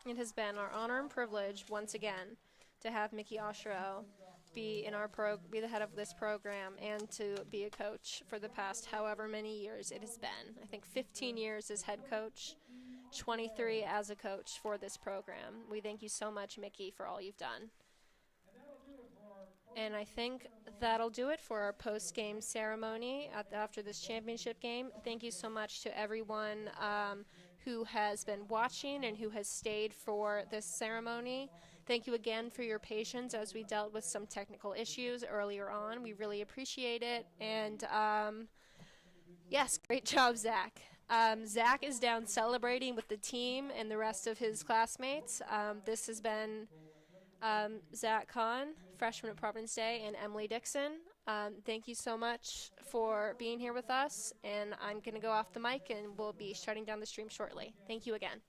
It has been our honor and privilege once again to have Mickey Oshiro be be the head of this program and to be a coach for the past however many years it has been. I think 15 years as head coach, 23 as a coach for this program. We thank you so much, Mickey, for all you've done. And I think that'll do it for our post-game ceremony after this championship game. Thank you so much to everyone who has been watching and who has stayed for this ceremony. Thank you again for your patience as we dealt with some technical issues earlier on. We really appreciate it. And yes, great job, Zach. Zach is down celebrating with the team and the rest of his classmates. This has been Zach Kahn, freshman at Providence Day, and Emily Dixon. Thank you so much for being here with us, and I'm going to go off the mic and we'll be shutting down the stream shortly. Thank you again.